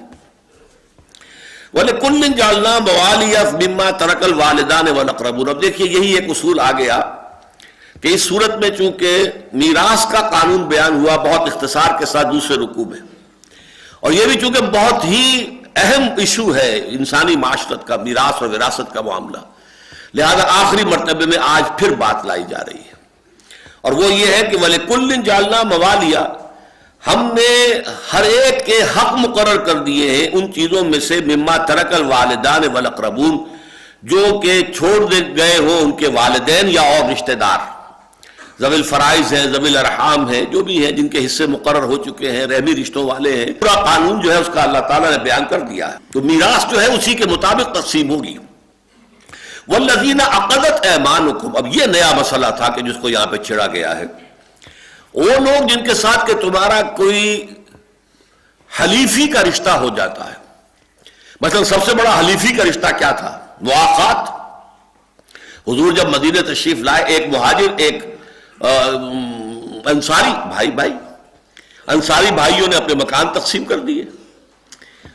وَلِكُلٍّ جَعَلْنَا مَوَالِيَ مِمَّا تَرَكَ الْوَالِدَانِ وَالْأَقْرَبُونَ، اب دیکھیے یہی ایک اصول آ گیا، کہ اس صورت میں چونکہ میراث کا قانون بیان ہوا بہت اختصار کے ساتھ دوسرے رکوع میں، اور یہ بھی چونکہ بہت ہی اہم ایشو ہے انسانی معاشرت کا، میراث اور وراثت کا معاملہ، لہذا آخری مرتبے میں آج پھر بات لائی جا رہی ہے، اور وہ یہ ہے کہ وَلِكُلٍّ جَعَلْنَا مَوَالِيَ، ہم نے ہر ایک کے حق مقرر کر دیے ہیں ان چیزوں میں سے مما ترک الوالدان والاقربون، جو کہ چھوڑ دے گئے ہوں ان کے والدین یا اور رشتہ دار، ذوی الفرائض ہیں، ذوی الارحام ہیں، جو بھی ہیں جن کے حصے مقرر ہو چکے ہیں، رحمی رشتوں والے ہیں، پورا قانون جو ہے اس کا اللہ تعالیٰ نے بیان کر دیا ہے، تو میراث جو ہے اسی کے مطابق تقسیم ہوگی۔ والذین عقدت ایمانکم، اب یہ نیا مسئلہ تھا کہ جس کو یہاں پہ چھڑا گیا ہے، وہ لوگ جن کے ساتھ کہ تمہارا کوئی حلیفی کا رشتہ ہو جاتا ہے، مثلا سب سے بڑا حلیفی کا رشتہ کیا تھا؟ مواقات۔ حضور جب مدینہ تشریف لائے، ایک مہاجر ایک انصاری بھائی انصاری بھائیوں نے اپنے مکان تقسیم کر دیے،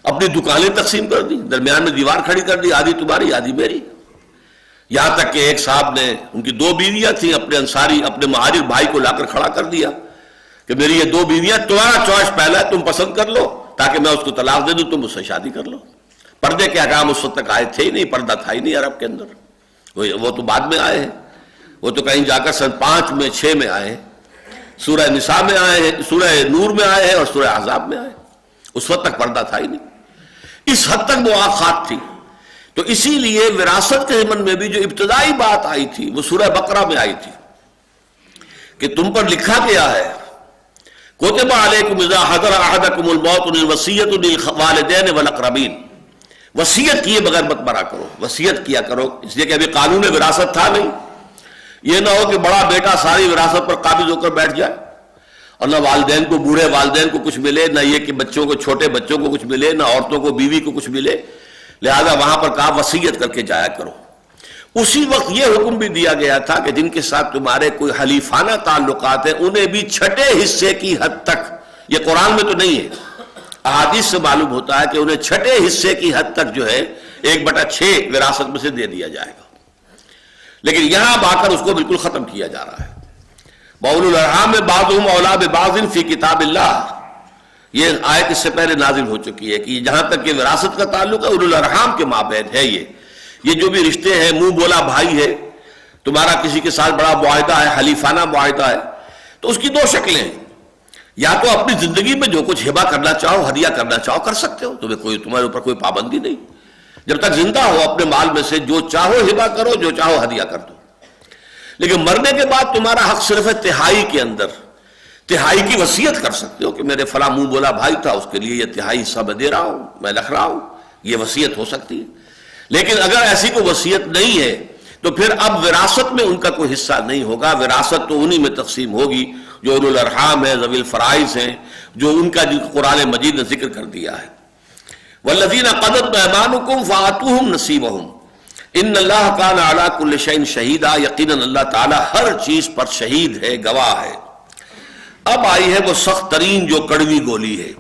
اپنی دکانیں تقسیم کر دی، درمیان میں دیوار کھڑی کر دی، آدھی تمہاری آدھی میری، یہاں تک کہ ایک صاحب نے، ان کی 2 بیویاں تھیں، اپنے انصاری اپنے مہاجر بھائی کو لا کر کھڑا کر دیا کہ میری یہ 2 بیویاں، تمہارا چوائس پہلا ہے، تم پسند کر لو تاکہ میں اس کو طلاق دے دوں، تم اس سے شادی کر لو۔ پردے کے احکام اس وقت تک آئے تھے ہی نہیں، پردہ تھا ہی نہیں عرب کے اندر، وہ تو بعد میں آئے ہیں، وہ تو کہیں جا کر سن 5 میں 6 میں آئے ہیں، سورہ نساء میں آئے ہیں، سورہ نور میں آئے ہیں اور سورہ احزاب میں آئے، اس وقت تک پردہ تھا ہی نہیں، اس حد تک مواخات تھی۔ تو اسی لیے وراثت کے ضمن میں بھی جو ابتدائی بات آئی تھی وہ سورہ بقرہ میں آئی تھی کہ تم پر لکھا گیا ہے کتب علیکم اذا حضر احدکم الموت الوصیۃ للوالدین والاقربین، وصیت کیے بغیر مت مرا کرو، وصیت کیا کرو، اس لیے کہ ابھی قانون وراثت تھا نہیں، یہ نہ ہو کہ بڑا بیٹا ساری وراثت پر قابض ہو کر بیٹھ جائے اور نہ والدین کو، بوڑھے والدین کو کچھ ملے، نہ یہ کہ بچوں کو، چھوٹے بچوں کو کچھ ملے، نہ عورتوں کو، بیوی کو کچھ ملے، لہذا وہاں پر کہا وصیت کر کے جایا کرو۔ اسی وقت یہ حکم بھی دیا گیا تھا کہ جن کے ساتھ تمہارے کوئی حلیفانہ تعلقات ہیں انہیں بھی چھٹے حصے کی حد تک، یہ قرآن میں تو نہیں ہے، احادیث سے معلوم ہوتا ہے کہ انہیں چھٹے حصے کی حد تک جو ہے 1/6 وراثت میں سے دے دیا جائے گا، لیکن یہاں اب آ کر اس کو بالکل ختم کیا جا رہا ہے۔ وَأُولُو الْأَرْحَامِ بَعْضُهُمْ أَوْلَىٰ بِبَعْضٍ فِي كِتَابِ اللَّهِ، یہ آیت اس سے پہلے نازل ہو چکی ہے کہ جہاں تک کہ وراثت کا تعلق ہے اولو الارحام کے مابین ہے، یہ جو بھی رشتے ہیں، منہ بولا بھائی ہے، تمہارا کسی کے ساتھ بڑا معاہدہ ہے، حلیفانہ معاہدہ ہے، تو اس کی 2 شکلیں ہیں، یا تو اپنی زندگی میں جو کچھ ہبہ کرنا چاہو، ہدیہ کرنا چاہو کر سکتے ہو، تمہارے اوپر کوئی پابندی نہیں، جب تک زندہ ہو اپنے مال میں سے جو چاہو ہبہ کرو، جو چاہو ہدیہ کر دو، لیکن مرنے کے بعد تمہارا حق صرف ہے تہائی کے اندر، تہائی کی وصیت کر سکتے ہو کہ میرے فلاں منہ بولا بھائی تھا، اس کے لیے یہ تہائی حصہ میں دے رہا ہوں، میں لکھ رہا ہوں، یہ وصیت ہو سکتی ہے، لیکن اگر ایسی کوئی وصیت نہیں ہے تو پھر اب وراثت میں ان کا کوئی حصہ نہیں ہوگا، وراثت تو انہی میں تقسیم ہوگی جو اولو الارحام ہیں، ذوی الفرائض ہیں، جو ان کا جو قرآن مجید نے ذکر کر دیا ہے۔ والذین عقدت ایمانکم فآتوہم نصیبہم ان اللہ کان علی کل شیء شہیدا، یقیناً اللہ تعالی ہر چیز پر شہید ہے، گواہ ہے۔ اب آئی ہے وہ سخت ترین جو کڑوی گولی ہے،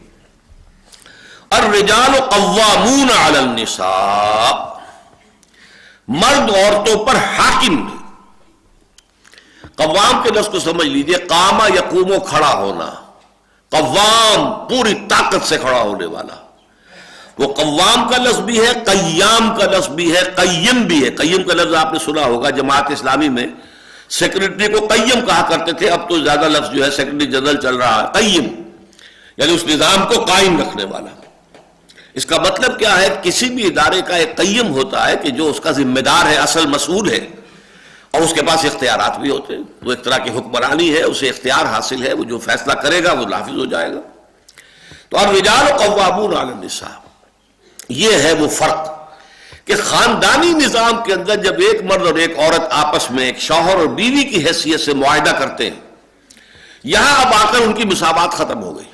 الرجال قوامون علی النساء، مرد عورتوں پر حاکم ہے۔ قوام کے لفظ کو سمجھ لیجئے، قام یقوم، کھڑا ہونا، قوام پوری طاقت سے کھڑا ہونے والا، وہ قوام کا لفظ بھی ہے، قیام کا لفظ بھی ہے، قیم بھی ہے۔ قیم کا لفظ آپ نے سنا ہوگا، جماعت اسلامی میں سیکرٹری کو قیم کہا کرتے تھے، اب تو زیادہ لفظ جو ہے سیکرٹری جنرل چل رہا ہے، قیم یعنی اس نظام کو قائم رکھنے والا۔ اس کا مطلب کیا ہے؟ کسی بھی ادارے کا ایک قیم ہوتا ہے کہ جو اس کا ذمہ دار ہے، اصل مسئول ہے، اور اس کے پاس اختیارات بھی ہوتے ہیں، وہ ایک طرح کی حکمرانی ہے، اسے اختیار حاصل ہے، وہ جو فیصلہ کرے گا وہ نافذ ہو جائے گا۔ تو الرجال قوامون علی النساء، یہ ہے وہ فرق کہ خاندانی نظام کے اندر جب ایک مرد اور ایک عورت آپس میں ایک شوہر اور بیوی کی حیثیت سے معاہدہ کرتے ہیں، یہاں اب آ کر ان کی مساوات ختم ہو گئی۔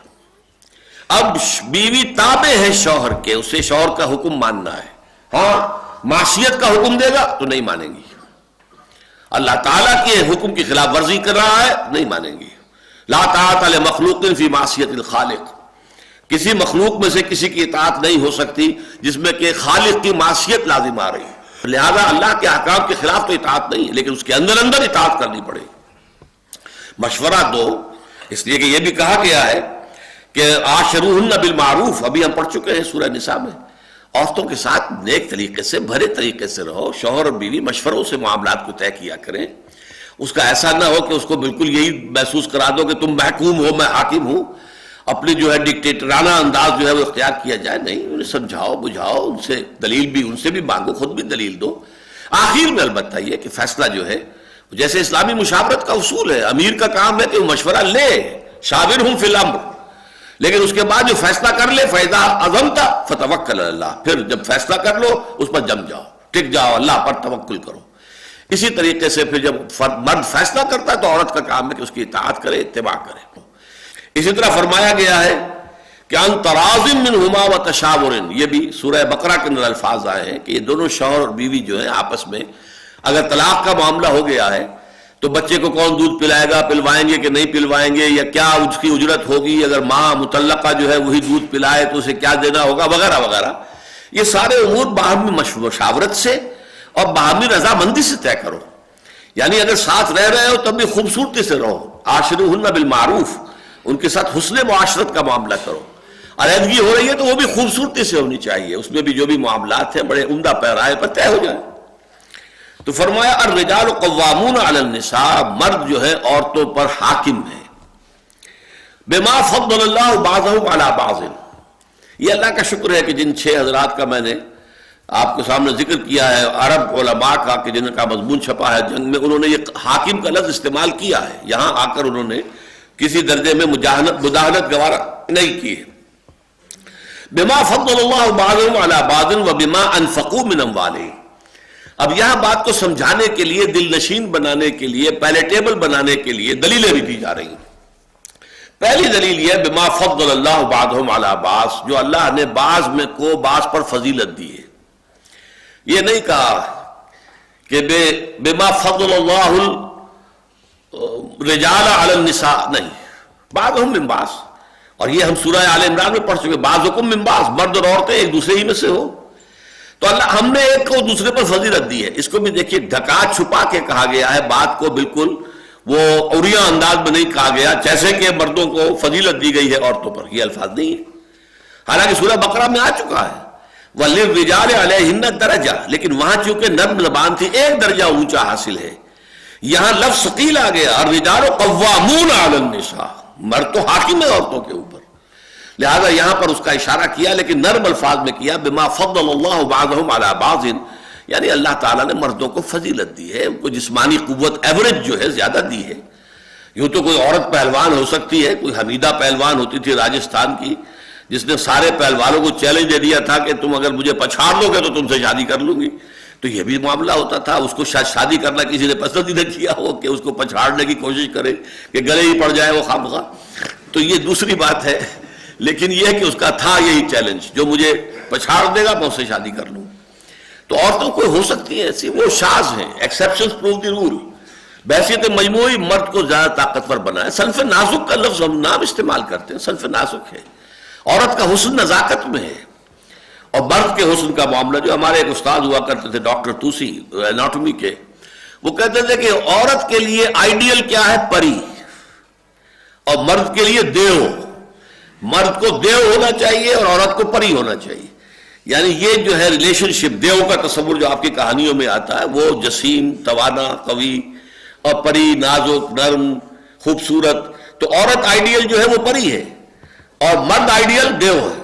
اب بیوی تابع ہے شوہر کے، اسے شوہر کا حکم ماننا ہے، ہاں معصیت کا حکم دے گا تو نہیں مانیں گی، اللہ تعالیٰ کے حکم کی خلاف ورزی کر رہا ہے نہیں مانیں گی۔ لا طاعۃ لمخلوق فی معصیۃ الخالق، کسی مخلوق میں سے کسی کی اطاعت نہیں ہو سکتی جس میں کہ خالق کی معصیت لازم آ رہی ہے، لہذا اللہ کے احکام کے خلاف تو اطاعت نہیں، لیکن اس کے اندر اندر اطاعت کرنی پڑے گی۔ مشورہ دو، اس لیے کہ یہ بھی کہا گیا ہے کہ عاشروہن بالمعروف، ابھی ہم پڑھ چکے ہیں سورہ نساء میں، عورتوں کے ساتھ نیک طریقے سے، بھرے طریقے سے رہو، شوہر اور بیوی مشوروں سے معاملات کو طے کیا کریں، اس کا ایسا نہ ہو کہ اس کو بالکل یہی محسوس کرا دو کہ تم محکوم ہو میں حاکم ہوں، اپنی جو ہے ڈکٹیٹرانہ انداز جو ہے وہ اختیار کیا جائے، نہیں، انہیں سمجھاؤ بجھاؤ، ان سے دلیل بھی ان سے بھی مانگو، خود بھی دلیل دو، آخر میں البتہ یہ کہ فیصلہ جو ہے جیسے اسلامی مشاورت کا اصول ہے، امیر کا کام ہے کہ وہ مشورہ لے، شاورہم فی الامر، لیکن اس کے بعد جو فیصلہ کر لے، فَإِذَا عَزَمْتَ فَتَوَكَّلْ عَلَى اللَّهِ، پھر جب فیصلہ کر لو اس پر جم جاؤ، ٹک جاؤ، اللہ پر توکل کرو۔ اسی طریقے سے پھر جب مرد فیصلہ کرتا ہے تو عورت کا کام ہے کہ اس کی اطاعت کرے، اتباع کرے۔ اسی طرح فرمایا گیا ہے کہ ان تراض منہما وتشاور، یہ بھی سورہ بقرہ کے اندر الفاظ آئے ہیں کہ یہ دونوں شوہر اور بیوی جو ہیں آپس میں اگر طلاق کا معاملہ ہو گیا ہے تو بچے کو کون دودھ پلائے گا، پلوائیں گے کہ نہیں پلوائیں گے، یا کیا اس کی اجرت ہوگی، اگر ماں مطلقہ جو ہے وہی دودھ پلائے تو اسے کیا دینا ہوگا، وغیرہ وغیرہ، یہ سارے امور باہمی مشاورت سے اور باہمی رضامندی سے طے کرو۔ یعنی اگر ساتھ رہ رہے ہو تب بھی خوبصورتی سے رہو، عاشروہن بالمعروف، ان کے ساتھ حسن معاشرت کا معاملہ کرو، علیحدگی ہو رہی ہے تو وہ بھی خوبصورتی سے ہونی چاہیے، اس میں بھی جو بھی معاملات ہیں بڑے عمدہ پیرائے پر طے ہو جائیں۔ تو فرمایا الرجال قوامون علی النساء، مرد جو ہے عورتوں پر حاکم ہے، بما فضل اللہ بعضهم علی بعض، یہ اللہ کا شکر ہے کہ جن 6 حضرات کا میں نے آپ کے سامنے ذکر کیا ہے، عرب علماء کا کہ جن کا مضمون چھپا ہے جنگ میں، انہوں نے یہ حاکم کا لفظ استعمال کیا ہے، یہاں آ کر انہوں نے کسی درجے میں مداہنت گوارا نہیں کی ہے۔ بما فضل اللہ بعضهم علی بعض وبما انفقوا من اموالهم، اب یہاں بات کو سمجھانے کے لیے، دل نشین بنانے کے لیے، پیلیٹیبل بنانے کے لیے دلیلیں بھی دی جا رہی ہیں۔ پہلی دلیل یہ بما فضل اللہ بعضهم علی بعض، جو اللہ نے بعض میں کو بعض پر فضیلت دی ہے، یہ نہیں کہا کہ بما فضل اللہ الرجال علی النساء، نہیں، بعضهم من بعض، اور یہ ہم سورہ آل عمران میں پڑھ چکے، بعضکم من بعض، مرد اور عورتیں ایک دوسرے ہی میں سے ہو، تو اللہ ہم نے ایک کو دوسرے پر فضیلت دی ہے۔ اس کو بھی دیکھیے ڈھکا چھپا کے کہا گیا ہے، بات کو بالکل وہ عریاں انداز میں نہیں کہا گیا جیسے کہ مردوں کو فضیلت دی گئی ہے عورتوں پر، یہ الفاظ نہیں ہے، حالانکہ سورہ بقرہ میں آ چکا ہے وَلِلرِّجَالِ عَلَيْهِنَّ دَرَجَةٌ، لیکن وہاں چونکہ نرم زبان تھی، ایک درجہ اونچا حاصل ہے، یہاں لفظ ثقیل آ گیا، الرجال قوامون علی النساء، مرد تو حاکم ہے عورتوں کے اوپر، لہذا یہاں پر اس کا اشارہ کیا، لیکن نرم الفاظ میں کیا، بما فضل اللہ بعضهم علی بعض، یعنی اللہ تعالیٰ نے مردوں کو فضیلت دی ہے، ان کو جسمانی قوت ایوریج جو ہے زیادہ دی ہے۔ یوں تو کوئی عورت پہلوان ہو سکتی ہے، کوئی حمیدہ پہلوان ہوتی تھی راجستھان کی، جس نے سارے پہلوانوں کو چیلنج دے دیا تھا کہ تم اگر مجھے پچھاڑ دو گے تو تم سے شادی کر لوں گی، تو یہ بھی معاملہ ہوتا تھا، اس کو شاید شادی کرنا کسی نے پسند ہی نہ کیا ہو کہ اس کو پچھاڑنے کی کوشش کرے کہ گلے ہی پڑ جائے وہ خامخواہ، تو یہ دوسری بات ہے، لیکن یہ کہ اس کا تھا یہی چیلنج، جو مجھے پچھاڑ دے گا میں اس سے شادی کر لوں۔ تو عورتوں کو ہو سکتی ہے ایسی، وہ شاذ ہیں، ایکسیپشنز پروو دی رول، بحیثیت مجموعی مرد کو زیادہ طاقتور بنائے۔ صنف نازک کا لفظ ہم نام استعمال کرتے ہیں، صنف نازک ہے، عورت کا حسن نزاکت میں ہے، اور مرد کے حسن کا معاملہ، جو ہمارے ایک استاد ہوا کرتے تھے ڈاکٹر توسی اناٹومی کے، وہ کہتے تھے کہ عورت کے لیے آئیڈیل کیا ہے، پری، اور مرد کے لیے دیو، مرد کو دیو ہونا چاہیے اور عورت کو پری ہونا چاہیے، یعنی یہ جو ہے ریلیشن شپ، دیو کا تصور جو آپ کی کہانیوں میں آتا ہے وہ جسیم، توانا، قوی، اور پری نازک، نرم، خوبصورت، تو عورت آئیڈیل جو ہے وہ پری ہے اور مرد آئیڈیل دیو ہے۔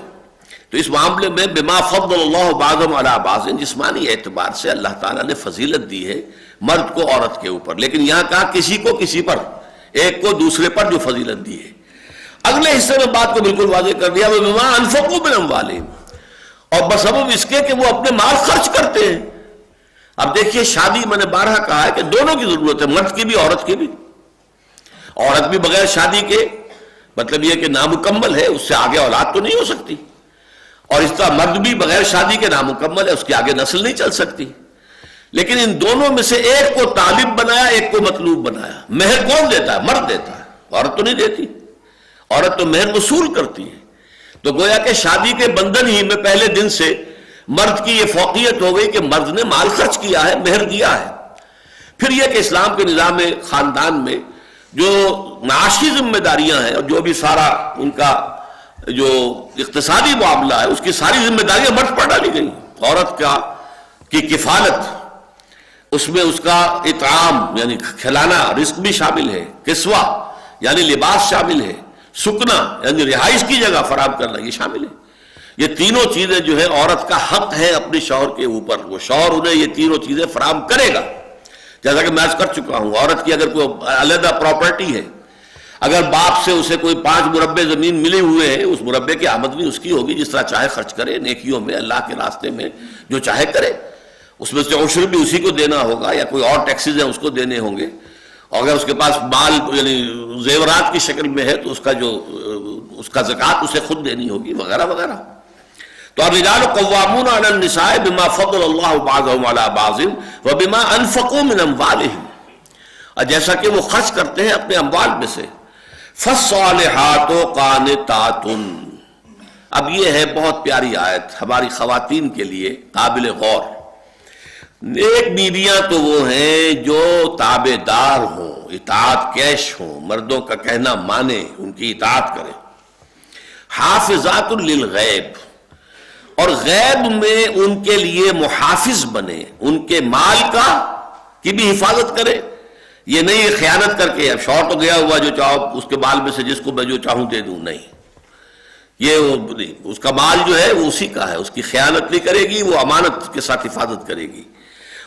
تو اس معاملے میں بما فضل اللہ بعضهم علی بعض، جسمانی اعتبار سے اللہ تعالیٰ نے فضیلت دی ہے مرد کو عورت کے اوپر، لیکن یہاں کہا کسی کو کسی پر، ایک کو دوسرے پر جو فضیلت دی ہے۔ اگلے حصے میں بات کو بالکل واضح کر دیا، بما انفقوا من اموالہم، اور بسبب اس کے کہ وہ اپنے مال خرچ کرتے ہیں۔ اب دیکھیے شادی میں نے بارہا کہا ہے کہ دونوں کی ضرورت ہے، مرد کی بھی عورت کی بھی، عورت بھی بغیر شادی کے مطلب یہ کہ نامکمل ہے، اس سے آگے اولاد تو نہیں ہو سکتی، اور اس طرح مرد بھی بغیر شادی کے نامکمل ہے، اس کی آگے نسل نہیں چل سکتی، لیکن ان دونوں میں سے ایک کو طالب بنایا، ایک کو مطلوب بنایا۔ مہر کون دیتا ہے؟ مرد دیتا ہے، عورت تو نہیں دیتی، عورت تو مہر وصول کرتی ہے۔ تو گویا کہ شادی کے بندھن ہی میں پہلے دن سے مرد کی یہ فوقیت ہو گئی کہ مرد نے مال خرچ کیا ہے، مہر دیا ہے۔ پھر یہ کہ اسلام کے نظام خاندان میں جو معاشی ذمہ داریاں ہیں اور جو بھی سارا ان کا جو اقتصادی معاملہ ہے اس کی ساری ذمہ داریاں مرد پر ڈالی گئی. عورت کی کفالت، اس میں اس کا اطعام یعنی کھلانا رزق بھی شامل ہے، کسوہ یعنی لباس شامل ہے، سکنا یعنی رہائش کی جگہ فراہم کرنا یہ شامل ہے. یہ تینوں چیزیں جو ہے عورت کا حق ہے اپنے شوہر کے اوپر، وہ شوہر انہیں یہ تینوں چیزیں فراہم کرے گا. جیسا کہ میں عرض کر چکا ہوں، عورت کی اگر کوئی علیحدہ پراپرٹی ہے، اگر باپ سے اسے کوئی 5 مربع زمین ملے ہوئے ہیں، اس مربع کی آمدنی اس کی ہوگی، جس طرح چاہے خرچ کرے نیکیوں میں، اللہ کے راستے میں جو چاہے کرے. اس میں سے عشر بھی اسی کو دینا ہوگا یا کوئی اور ٹیکسز ہیں اس کو دینے ہوں گے. اور اگر اس کے پاس مال یعنی زیورات کی شکل میں ہے تو اس کا زکوٰۃ اسے خود دینی ہوگی وغیرہ وغیرہ. تو الرجال قوامون علی النساء بما فضل اللہ بعضهم علی بعض وبما انفقوا من اموالهم، اور جیسا کہ وہ خرچ کرتے ہیں اپنے اموال میں سے. فالصالحات قانتات، اب یہ ہے بہت پیاری آیت ہماری خواتین کے لیے قابل غور. نیک بیویاں تو وہ ہیں جو تابع دار ہوں، اطاعت کیش ہوں، مردوں کا کہنا مانے، ان کی اطاعت کریں. حافظات للغیب، اور غیب میں ان کے لیے محافظ بنے، ان کے مال کی بھی حفاظت کرے. یہ نہیں خیانت کر کے اب شوہر تو گیا ہوا جو چاہو اس کے مال میں سے جس کو میں جو چاہوں دے دوں، نہیں، یہ اس کا مال جو ہے وہ اسی کا ہے، اس کی خیانت نہیں کرے گی، وہ امانت کے ساتھ حفاظت کرے گی.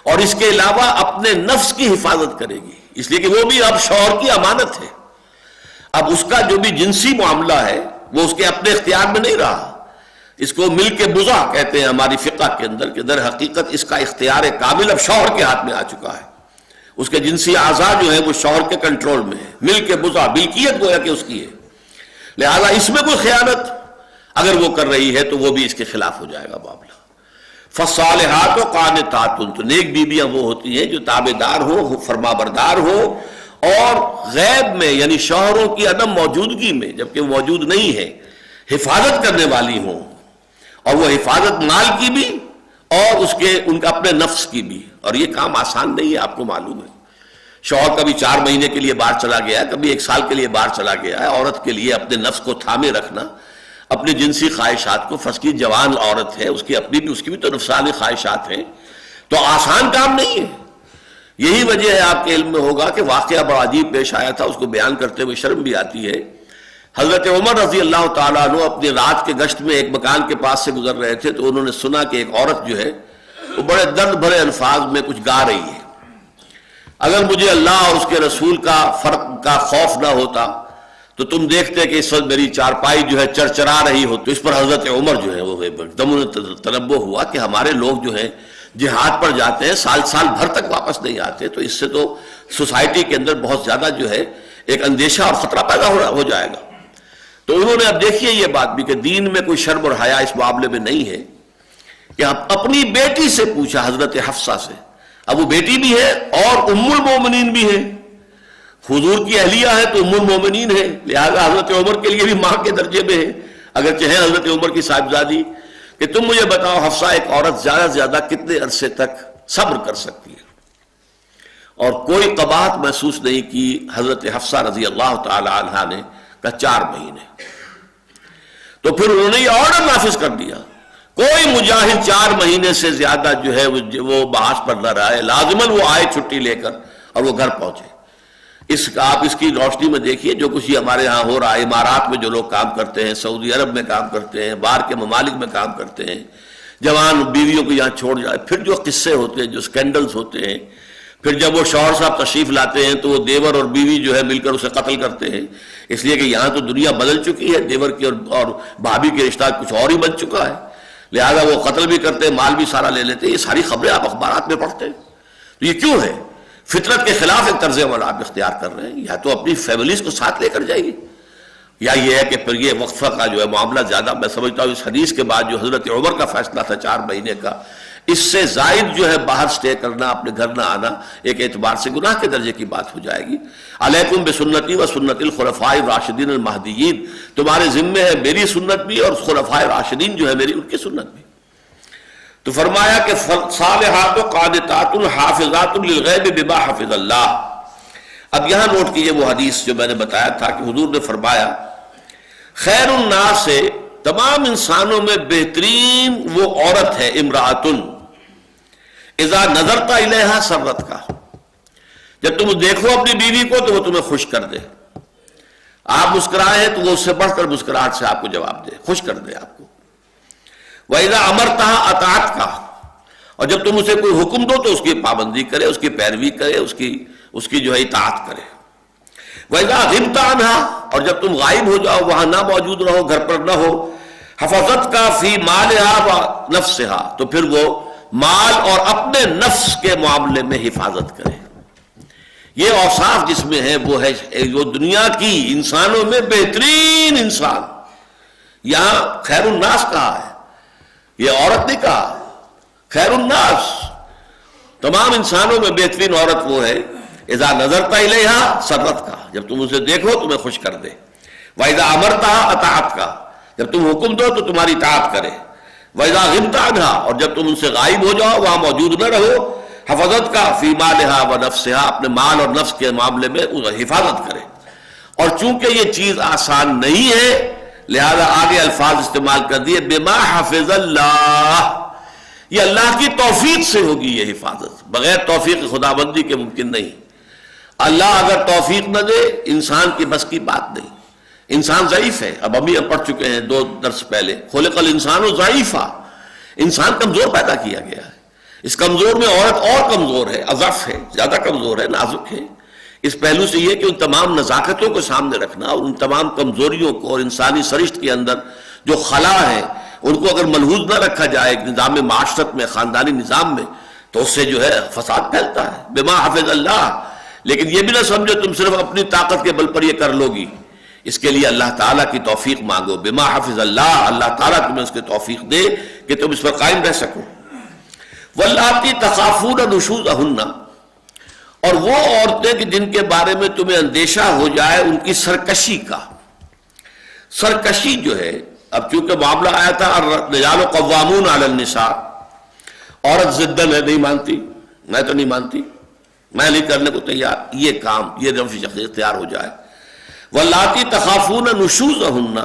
اور اس کے علاوہ اپنے نفس کی حفاظت کرے گی، اس لیے کہ وہ بھی اب شوہر کی امانت ہے. اب اس کا جو بھی جنسی معاملہ ہے وہ اس کے اپنے اختیار میں نہیں رہا. اس کو مل کے بزا کہتے ہیں ہماری فقہ کے اندر، کہ در حقیقت اس کا اختیار کامل اب شوہر کے ہاتھ میں آ چکا ہے. اس کے جنسی اعضاء جو ہے وہ شوہر کے کنٹرول میں ہے، مل کے بزا، ملکیت گویا کہ اس کی ہے. لہذا اس میں کوئی خیانت اگر وہ کر رہی ہے تو وہ بھی اس کے خلاف ہو جائے گا معاملہ. فالصالحات قانتات، تو نیک بیویاں وہ ہوتی ہیں جو تابع دار ہو، فرما بردار ہو، اور غیب میں یعنی شوہروں کی عدم موجودگی میں جبکہ وہ موجود نہیں ہے حفاظت کرنے والی ہوں. اور وہ حفاظت مال کی بھی اور ان کا اپنے نفس کی بھی. اور یہ کام آسان نہیں ہے، آپ کو معلوم ہے. شوہر کبھی 4 مہینے کے لیے باہر چلا گیا ہے، کبھی 1 سال کے لیے باہر چلا گیا ہے. عورت کے لیے اپنے نفس کو تھامے رکھنا، اپنی جنسی خواہشات کو، فرض کی جوان عورت ہے، اس کی بھی تو نفسانی خواہشات ہیں، تو آسان کام نہیں ہے. یہی وجہ ہے، آپ کے علم میں ہوگا کہ واقعہ بڑا عجیب پیش آیا تھا، اس کو بیان کرتے ہوئے شرم بھی آتی ہے. حضرت عمر رضی اللہ تعالیٰ عنہ اپنی رات کے گشت میں ایک مکان کے پاس سے گزر رہے تھے تو انہوں نے سنا کہ ایک عورت جو ہے وہ بڑے درد بھرے الفاظ میں کچھ گا رہی ہے. اگر مجھے اللہ اور اس کے رسول کا فرق کا خوف نہ ہوتا تو تم دیکھتے کہ اس وقت میری چارپائی جو ہے چرچرا رہی ہو. تو اس پر حضرت عمر جو ہے وہ دم تنبہ ہوا کہ ہمارے لوگ جو ہیں جہاد پر جاتے ہیں، سال بھر تک واپس نہیں آتے، تو اس سے تو سوسائٹی کے اندر بہت زیادہ جو ہے ایک اندیشہ اور خطرہ پیدا ہو جائے گا. تو انہوں نے اب دیکھیے یہ بات بھی کہ دین میں کوئی شرم اور حیا اس معاملے میں نہیں ہے، کہ اپنی بیٹی سے پوچھا، حضرت حفصہ سے. اب وہ بیٹی بھی ہے اور ام المومنین بھی ہے، حضور کی اہلیہ ہے تو ام المومنین ہے، لہذا حضرت عمر کے لیے بھی ماں کے درجے میں ہے اگرچہ ہے حضرت عمر کی صاحبزادی. کہ تم مجھے بتاؤ حفصہ، ایک عورت زیادہ سے زیادہ کتنے عرصے تک صبر کر سکتی ہے؟ اور کوئی قباحت محسوس نہیں کی حضرت حفصہ رضی اللہ تعالی عنہا نے، کہ 4 مہینے. تو پھر انہوں نے یہ آرڈر نافذ کر دیا، کوئی مجاہد 4 مہینے سے زیادہ جو ہے وہ بحث پر نہ رہے، لازماً وہ آئے چھٹی لے کر اور وہ گھر پہنچے. آپ اس کی روشنی میں دیکھیے جو کچھ یہ ہمارے ہاں ہو رہا ہے، امارات میں جو لوگ کام کرتے ہیں، سعودی عرب میں کام کرتے ہیں، باہر کے ممالک میں کام کرتے ہیں، جوان بیویوں کو یہاں چھوڑ جائے، پھر جو قصے ہوتے ہیں، جو سکینڈلز ہوتے ہیں، پھر جب وہ شوہر صاحب تشریف لاتے ہیں تو وہ دیور اور بیوی جو ہے مل کر اسے قتل کرتے ہیں، اس لیے کہ یہاں تو دنیا بدل چکی ہے، دیور کی اور بھابھی کے رشتہ کچھ اور ہی بن چکا ہے، لہذا وہ قتل بھی کرتے ہیں، مال بھی سارا لے لیتے ہیں. یہ ساری خبریں آپ اخبارات میں پڑھتے ہیں. تو یہ کیوں ہے؟ فطرت کے خلاف ایک طرز عمل آپ اختیار کر رہے ہیں. یا تو اپنی فیملیز کو ساتھ لے کر جائیے، یا یہ ہے کہ پھر یہ وقفہ کا جو ہے معاملہ زیادہ، میں سمجھتا ہوں اس حدیث کے بعد جو حضرت عمر کا فیصلہ تھا 4 مہینے کا، اس سے زائد جو ہے باہر سٹے کرنا، اپنے گھر نہ آنا، ایک اعتبار سے گناہ کے درجے کی بات ہو جائے گی. علیکم بسنتی و سنت الخلفاء الراشدین المہدیین، تمہارے ذمے ہے میری سنت بھی اور خلفاء راشدین جو ہے میری ان کی سنت بھی. تو فرمایا کہ صالحات قانتات حافظات للغیب بما حفظ اللہ. اب یہاں نوٹ کیجئے وہ حدیث جو میں نے بتایا تھا کہ حضور نے فرمایا خیر الناس سے تمام انسانوں میں بہترین وہ عورت ہے امرأۃن اذا نظرت الیہا سرت کا، جب تم دیکھو اپنی بیوی کو تو وہ تمہیں خوش کر دے، آپ مسکرائے ہیں تو وہ اس سے بڑھ کر مسکراہٹ سے آپ کو جواب دے، خوش کر دے آپ کو۔ وَإِذَا أَمَرْتَهَا أَطَاعَتْكَ، اور جب تم اسے کوئی حکم دو تو اس کی پابندی کرے، اس کی پیروی کرے، اس کی جو ہے اطاعت کرے۔ وَإِذَا غِبْتَ عَنْهَا، اور جب تم غائب ہو جاؤ، وہاں نہ موجود رہو، گھر پر نہ ہو، حَفَظَتْكَ فِي مَالِهَا وَنَفْسِهَا، تو پھر وہ مال اور اپنے نفس کے معاملے میں حفاظت کرے۔ یہ اوصاف جس میں ہے وہ ہے جو دنیا کی انسانوں میں بہترین انسان، یہاں خیر الناس کہا ہے، یہ عورت نے کہا خیر الناس، تمام انسانوں میں بہترین عورت وہ ہے اذا نظرت الیہا سرت کا، جب تم اسے دیکھو تمہیں خوش کر دے، واذا امرتها اطاعت کا، جب تم حکم دو تو تمہاری اطاعت کرے، واذا غبت عنہا، اور جب تم ان سے غائب ہو جاؤ، وہاں موجود نہ رہو، حفظت کا فی مالہا و نفسہا، اپنے مال اور نفس کے معاملے میں حفاظت کرے۔ اور چونکہ یہ چیز آسان نہیں ہے لہذا آگے الفاظ استعمال کر دیے بما حفظ اللہ، یہ اللہ کی توفیق سے ہوگی یہ حفاظت، بغیر توفیق خدابندی کے ممکن نہیں۔ اللہ اگر توفیق نہ دے انسان کی بس کی بات نہیں، انسان ضعیف ہے، اب ہم پڑھ چکے ہیں 2 درس پہلے، خلق الانسان ضعیفا، انسان کمزور پیدا کیا گیا ہے، اس کمزور میں عورت اور کمزور ہے، اضعف ہے، زیادہ کمزور ہے، نازک ہے۔ اس پہلو سے یہ کہ ان تمام نزاکتوں کو سامنے رکھنا اور ان تمام کمزوریوں کو اور انسانی سرشت کے اندر جو خلا ہے ان کو اگر ملحوظ نہ رکھا جائے ایک نظام معاشرت میں، خاندانی نظام میں، تو اس سے جو ہے فساد پھیلتا ہے۔ بما حفظ اللہ، لیکن یہ بھی نہ سمجھو تم صرف اپنی طاقت کے بل پر یہ کر لو گی، اس کے لیے اللہ تعالیٰ کی توفیق مانگو۔ بما حفظ اللہ، اللہ تعالیٰ تمہیں اس کی توفیق دے کہ تم اس پر قائم رہ سکو۔ واللاتی تخافون نشوزہن، اور وہ عورتیں کہ جن کے بارے میں تمہیں اندیشہ ہو جائے ان کی سرکشی کا۔ سرکشی جو ہے، اب چونکہ معاملہ آیا تھا الرجال قوامون علی النساء، عورت ضدن ہے، نہیں مانتی، میں تو نہیں مانتی، میں نہیں کرنے کو تیار، یہ کام، یہ روش شخصیت اختیار ہو جائے۔ واللاتی تخافون نشوزہن،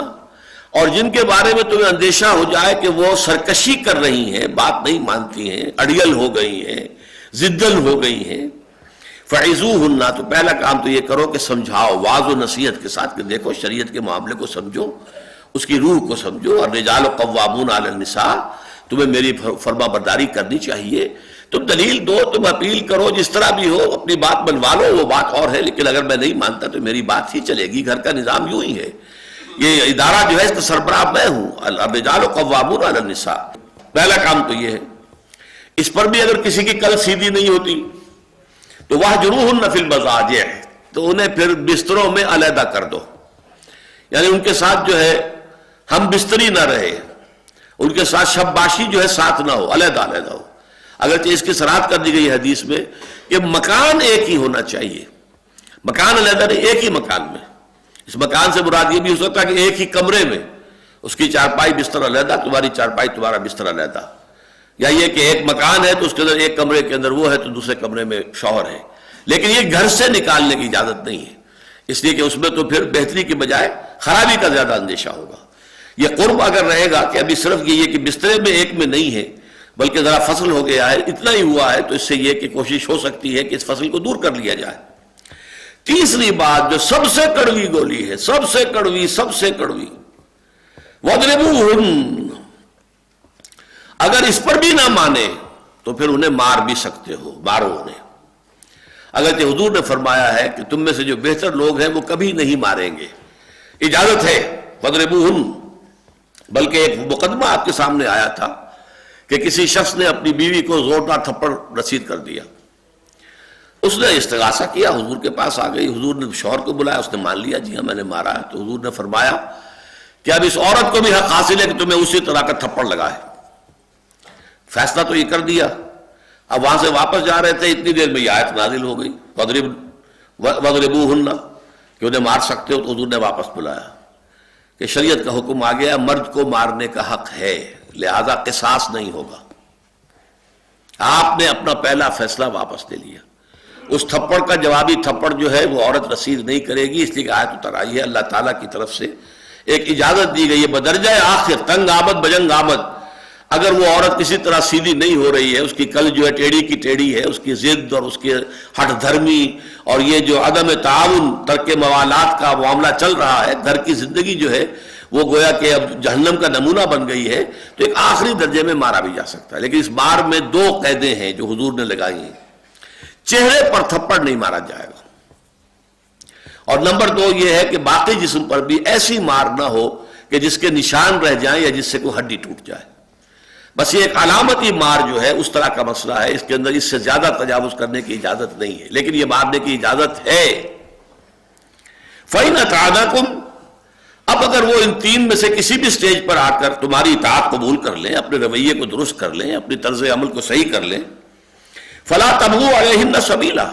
اور جن کے بارے میں تمہیں اندیشہ ہو جائے کہ وہ سرکشی کر رہی ہیں، بات نہیں مانتی ہیں، اڑیل ہو گئی ہیں، ضدن ہو گئی ہیں، فعظوہن، تو پہلا کام تو یہ کرو کہ سمجھاؤ، واعظ و نصیحت کے ساتھ کہ دیکھو شریعت کے معاملے کو سمجھو، اس کی روح کو سمجھو، اور الرجال قوامون علی النساء، تمہیں میری فرما برداری کرنی چاہیے، تم دلیل دو، تم اپیل کرو، جس طرح بھی ہو اپنی بات منوا لو، وہ بات اور ہے، لیکن اگر میں نہیں مانتا تو میری بات ہی چلے گی، گھر کا نظام یوں ہی ہے، یہ ادارہ جو ہے اس کا سربراہ میں ہوں، الرجال قوامون علی النساء، پہلا کام تو یہ ہے۔ اس پر بھی اگر کسی کی کل سیدھی نہیں ہوتی تو واہجروہن فی المضاجع، تو انہیں پھر بستروں میں علیحدہ کر دو، یعنی ان کے ساتھ جو ہے ہم بستری نہ رہے، ان کے ساتھ شب باشی جو ہے ساتھ نہ ہو، علیحدہ علیحدہ ہو۔ اگرچہ اس کی صراحت کر دی گئی حدیث میں کہ مکان ایک ہی ہونا چاہیے، مکان علیحدہ نہیں، ایک ہی مکان میں۔ اس مکان سے مراد یہ بھی ہو سکتا ہے کہ ایک ہی کمرے میں اس کی چارپائی بستر علیحدہ، تمہاری چارپائی تمہارا بستر علیحدہ، یا یہ کہ ایک مکان ہے تو اس کے اندر ایک کمرے کے اندر وہ ہے تو دوسرے کمرے میں شوہر ہے، لیکن یہ گھر سے نکالنے کی اجازت نہیں ہے، اس لیے کہ اس میں تو پھر بہتری کی بجائے خرابی کا زیادہ اندیشہ ہوگا۔ یہ قرب اگر رہے گا کہ ابھی صرف یہ کہ بسترے میں ایک میں نہیں ہے بلکہ ذرا فصل ہو گیا ہے، اتنا ہی ہوا ہے، تو اس سے یہ کہ کوشش ہو سکتی ہے کہ اس فصل کو دور کر لیا جائے۔ تیسری بات جو سب سے کڑوی گولی ہے، سب سے کڑوی، سب سے کڑوی، وَاضْرِبُوهُنَّ، اگر اس پر بھی نہ مانے تو پھر انہیں مار بھی سکتے ہو، مارو انہیں۔ اگرچہ حضور نے فرمایا ہے کہ تم میں سے جو بہتر لوگ ہیں وہ کبھی نہیں ماریں گے، اجازت ہے، وَاضْرِبُوهُنَّ۔ بلکہ ایک مقدمہ آپ کے سامنے آیا تھا کہ کسی شخص نے اپنی بیوی کو زوردار تھپڑ رسید کر دیا، اس نے استغاثہ کیا، حضور کے پاس آ گئی، حضور نے شوہر کو بلایا، اس نے مان لیا جی ہاں میں نے مارا ہے، تو حضور نے فرمایا کہ اب اس عورت کو بھی حق حاصل ہے کہ تمہیں اسی طرح کا تھپڑ لگائے۔ فیصلہ تو یہ کر دیا، اب وہاں سے واپس جا رہے تھے، اتنی دیر میں یہ آیت نازل ہو گئی وَاضْرِبُوهُنَّ، کہ انہیں مار سکتے ہو، تو حضور نے واپس بلایا کہ شریعت کا حکم آ گیا، مرد کو مارنے کا حق ہے، لہذا قصاص نہیں ہوگا۔ آپ نے اپنا پہلا فیصلہ واپس لے لیا، اس تھپڑ کا جوابی تھپڑ جو ہے وہ عورت رسید نہیں کرے گی، اس لیے کہ آیت اتر آئی ہے اللہ تعالیٰ کی طرف سے ایک اجازت دی گئی ہے بدرجہ آخر تنگ آمد بجنگ آمد، اگر وہ عورت کسی طرح سیدھی نہیں ہو رہی ہے، اس کی کل جو ہے ٹیڑھی کی ٹیڑھی ہے، اس کی ضد اور اس کی ہٹ دھرمی اور یہ جو عدم تعاون ترک موالات کا معاملہ چل رہا ہے، گھر کی زندگی جو ہے وہ گویا کہ اب جہنم کا نمونہ بن گئی ہے، تو ایک آخری درجے میں مارا بھی جا سکتا ہے۔ لیکن اس مار میں دو قیدیں ہیں جو حضور نے لگائی ہیں، چہرے پر تھپڑ نہیں مارا جائے گا، اور نمبر دو یہ ہے کہ باقی جسم پر بھی ایسی مار نہ ہو کہ جس کے نشان رہ جائیں یا جس سے کوئی ہڈی ٹوٹ جائے، بس یہ ایک علامتی مار جو ہے اس طرح کا مسئلہ ہے، اس کے اندر اس سے زیادہ تجاوز کرنے کی اجازت نہیں ہے، لیکن یہ مارنے کی اجازت ہے۔ فَإِنْ أَطَعْنَكُمْ، اب اگر وہ ان تین میں سے کسی بھی سٹیج پر آ کر تمہاری اطاعت قبول کر لیں، اپنے رویے کو درست کر لیں، اپنی طرز عمل کو صحیح کر لیں، فَلَا تَبْغُوا عَلَيْهِنَّ سَبِيلًا،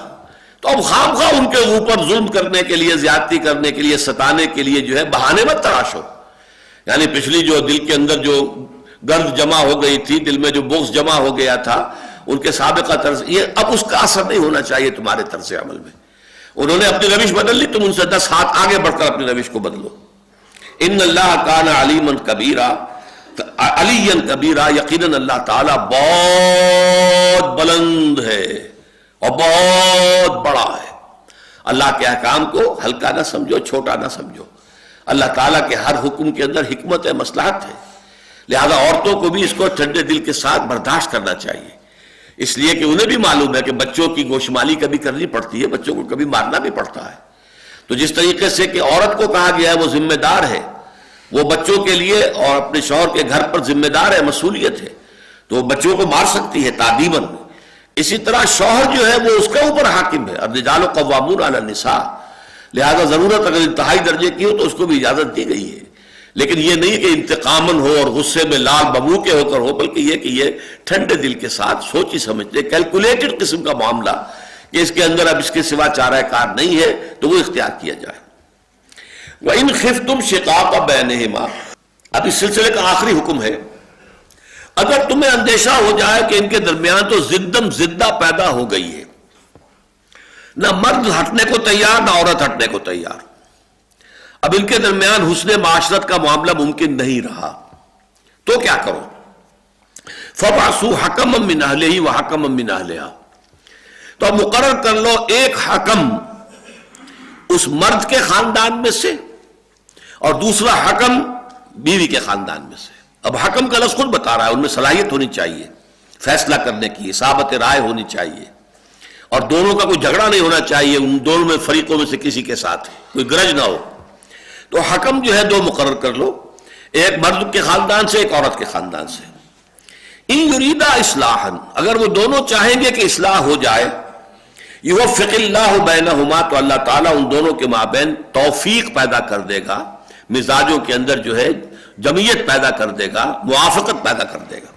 تو اب خام خواہ ان کے اوپر ظلم کرنے کے لیے، زیادتی کرنے کے لیے، ستانے کے لیے جو ہے بہانے مت تراشو۔ یعنی پچھلی جو دل کے اندر جو گرد جمع ہو گئی تھی، دل میں جو بغض جمع ہو گیا تھا ان کے سابقہ طرز، یہ اب اس کا اثر نہیں ہونا چاہیے تمہارے طرز عمل میں۔ انہوں نے اپنی روش بدل لی، تم ان سے 10 ہاتھ آگے بڑھ کر اپنی روش کو بدلو۔ ان اللہ کان علیما کبیرا، علی کبیرا، یقیناً اللہ تعالیٰ بہت بلند ہے اور بہت بڑا ہے۔ اللہ کے احکام کو ہلکا نہ سمجھو، چھوٹا نہ سمجھو۔ اللہ تعالیٰ کے ہر حکم کے اندر حکمت ہے، مصلحت ہے، لہذا عورتوں کو بھی اس کو ٹھنڈے دل کے ساتھ برداشت کرنا چاہیے، اس لیے کہ انہیں بھی معلوم ہے کہ بچوں کی گوشمالی کبھی کرنی پڑتی ہے، بچوں کو کبھی مارنا بھی پڑتا ہے۔ تو جس طریقے سے کہ عورت کو کہا گیا ہے وہ ذمہ دار ہے، وہ بچوں کے لیے اور اپنے شوہر کے گھر پر ذمہ دار ہے، مسئولیت ہے، تو وہ بچوں کو مار سکتی ہے تعدیباً۔ اسی طرح شوہر جو ہے وہ اس کے اوپر حاکم ہے، الرجال قوامون علی النساء، لہذا ضرورت اگر انتہائی درجے کی ہو تو اس کو بھی اجازت دی گئی ہے، لیکن یہ نہیں کہ انتقاماً ہو اور غصے میں لال ببو کے ہو کر ہو، بلکہ یہ کہ یہ ٹھنڈے دل کے ساتھ سوچی سمجھتے کیلکولیٹڈ قسم کا معاملہ کہ اس کے اندر اب اس کے سوا چارہ کار نہیں ہے تو وہ اختیار کیا جائے۔ وَإِنْ خِفْتُمْ شِقَاقَ بَيْنِهِمَا، اب اس سلسلے کا آخری حکم ہے، اگر تمہیں اندیشہ ہو جائے کہ ان کے درمیان تو زدہ پیدا ہو گئی ہے، نہ مرد ہٹنے کو تیار نہ عورت ہٹنے کو تیار، اب ان کے درمیان حسن معاشرت کا معاملہ ممکن نہیں رہا، تو کیا کرو؟ فَبْعَثُوا حَكَمًا مِّنْ أَهْلِهِ وَحَكَمًا مِّنْ أَهْلِهَا، تو اب مقرر کر لو ایک حکم اس مرد کے خاندان میں سے اور دوسرا حکم بیوی کے خاندان میں سے۔ اب حکم کا لفظ خود بتا رہا ہے، ان میں صلاحیت ہونی چاہیے فیصلہ کرنے کی، اصابت رائے ہونی چاہیے، اور دونوں کا کوئی جھگڑا نہیں ہونا چاہیے، ان دونوں میں فریقوں میں سے کسی کے ساتھ کوئی گرج نہ ہو۔ تو حکم جو ہے دو مقرر کر لو، ایک مرد کے خاندان سے، ایک عورت کے خاندان سے۔ ان یریدا اصلاحا، اگر وہ دونوں چاہیں گے کہ اصلاح ہو جائے، یوفق اللہ بینہما، تو اللہ تعالیٰ ان دونوں کے مابین توفیق پیدا کر دے گا، مزاجوں کے اندر جو ہے جمعیت پیدا کر دے گا، موافقت پیدا کر دے گا۔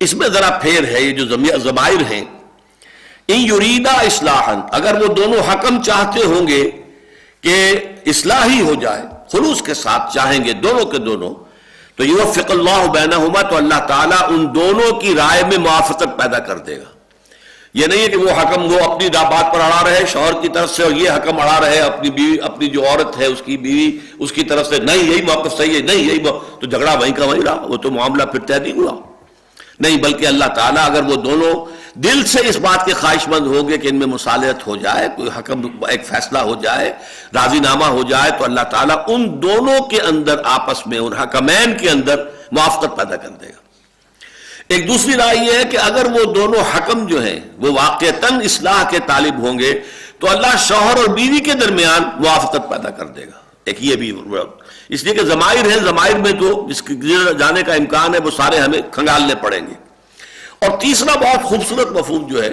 اس میں ذرا پھیر ہے، یہ جو ضمائر ہیں، ان یریدا اصلاحا، اگر وہ دونوں حکم چاہتے ہوں گے کہ اصلاح ہی ہو جائے، خلوص کے ساتھ چاہیں گے دونوں کے دونوں، تو یوفق اللہ بینہما، تو اللہ تعالیٰ ان دونوں کی رائے میں موافقت پیدا کر دے گا۔ یہ نہیں ہے کہ وہ حکم وہ اپنی بات پر اڑا رہے شوہر کی طرف سے، اور یہ حکم اڑا رہے اپنی بیوی، اپنی جو عورت ہے اس کی بیوی اس کی طرف سے، نہیں یہی موقف صحیح ہے، نہیں یہی تو جھگڑا وہیں کا وہیں رہا، وہ تو معاملہ پھر طے نہیں ہوا۔ نہیں، بلکہ اللہ تعالیٰ اگر وہ دونوں دل سے اس بات کے خواہش مند ہوں گے کہ ان میں مصالحت ہو جائے، کوئی حکم ایک فیصلہ ہو جائے، راضی نامہ ہو جائے، تو اللہ تعالیٰ ان دونوں کے اندر آپس میں، ان حکمین کے اندر موافقت پیدا کر دے گا۔ ایک دوسری رائے یہ ہے کہ اگر وہ دونوں حکم جو ہیں وہ واقعتاً اصلاح کے طالب ہوں گے تو اللہ شوہر اور بیوی کے درمیان موافقت پیدا کر دے گا۔ ایک یہ بھی، اس لیے کہ ضمائر ہیں، ضمائر میں تو جس کے جانے کا امکان ہے وہ سارے ہمیں کھنگالنے پڑیں گے۔ اور تیسرا بہت خوبصورت مفہوم جو ہے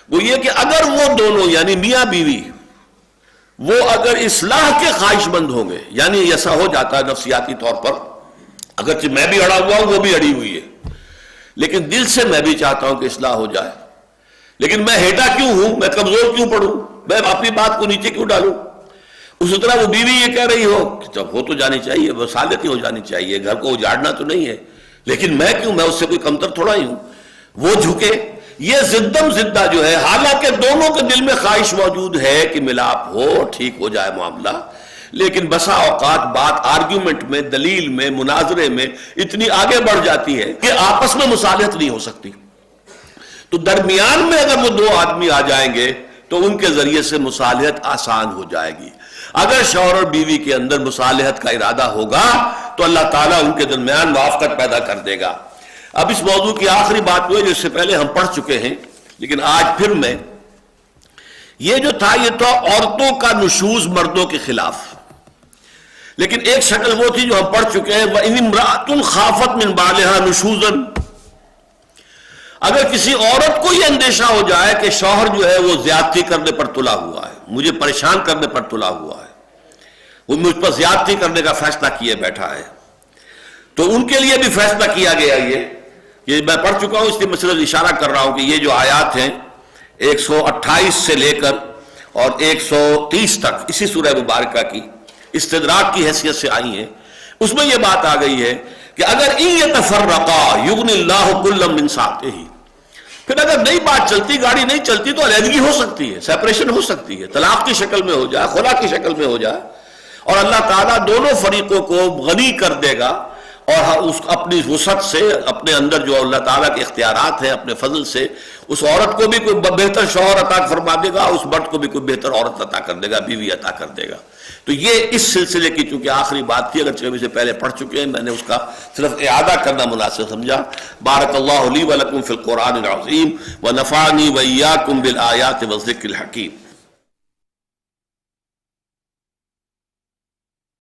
وہ یہ کہ اگر وہ دونوں یعنی میاں بیوی وہ اگر اصلاح کے خواہش مند ہوں گے، یعنی ایسا ہو جاتا ہے نفسیاتی طور پر، اگرچہ میں بھی اڑا ہوا ہوں وہ بھی اڑی ہوئی ہے، لیکن دل سے میں بھی چاہتا ہوں کہ اصلاح ہو جائے، لیکن میں ہیٹا کیوں ہوں، میں کمزور کیوں پڑوں، میں اپنی بات کو نیچے کیوں ڈالوں۔ اسی طرح وہ بیوی یہ کہہ رہی ہو کہ جب ہو تو جانی چاہیے، وصالت ہی ہو جانی چاہیے، گھر کو اجاڑنا تو نہیں ہے، لیکن میں کیوں، میں اس سے کوئی کمتر تھوڑا ہی ہوں۔ وہ جھکے، یہ زدم زدہ جو ہے، حالانکہ دونوں کے دل میں خواہش موجود ہے کہ ملاپ ہو، ٹھیک ہو جائے معاملہ، لیکن بسا اوقات بات آرگیومنٹ میں، دلیل میں، مناظرے میں اتنی آگے بڑھ جاتی ہے کہ آپس میں مصالحت نہیں ہو سکتی. تو درمیان میں اگر وہ دو آدمی آ جائیں گے تو ان کے ذریعے سے مصالحت آسان ہو جائے گی. اگر شوہر اور بیوی کے اندر مصالحت کا ارادہ ہوگا تو اللہ تعالیٰ ان کے درمیان موافقت پیدا کر دے گا. اب اس موضوع کی آخری بات وہ ہے جو اس سے پہلے ہم پڑھ چکے ہیں، لیکن آج پھر میں، یہ جو تھا یہ تو عورتوں کا نشوز مردوں کے خلاف، لیکن ایک شکل وہ تھی جو ہم پڑھ چکے ہیں، وَإِنِ امْرَأَةٌ خَافَتْ مِنْ بَعْلِهَا نُشُوزًا. اگر کسی عورت کو یہ اندیشہ ہو جائے کہ شوہر جو ہے وہ زیادتی کرنے پر تلا ہوا ہے، مجھے پریشان کرنے پر تلا ہوا ہے، وہ مجھ پر زیادتی کرنے کا فیصلہ کیے بیٹھا ہے، تو ان کے لیے بھی فیصلہ کیا گیا. یہ میں پڑھ چکا ہوں، اس لیے میں صرف اشارہ کر رہا ہوں کہ یہ جو آیات ہیں 128 سے لے کر اور 130 تک اسی سورہ مبارکہ کی استدراک کی حیثیت سے آئی ہیں. اس میں یہ بات آ گئی ہے کہ اگر ان یتفرقا یغنی اللہ کلا من سعتہ، پھر اگر نئی بات چلتی، گاڑی نہیں چلتی، تو علیحدگی ہو سکتی ہے، سیپریشن ہو سکتی ہے، طلاق کی شکل میں ہو جائے، خلا کی شکل میں ہو جائے، اور اللہ تعالیٰ دونوں فریقوں کو غنی کر دے گا، اور اس اپنی وسعت سے، اپنے اندر جو اللہ تعالیٰ کے اختیارات ہیں، اپنے فضل سے اس عورت کو بھی کوئی بہتر شوہر عطا فرما دے گا، اس مرد کو بھی کوئی بہتر عورت عطا کر دے گا، بیوی عطا کر دے گا. تو یہ اس سلسلے کی چونکہ آخری بات تھی، اگرچہ ہم اسے پہلے پڑھ چکے ہیں، میں نے اس کا صرف اعادہ کرنا مناسب سمجھا. بارک اللہ لی ولکم فی القرآن العظیم ونفعنی وإیاکم بالآیات والذکر الحکیم.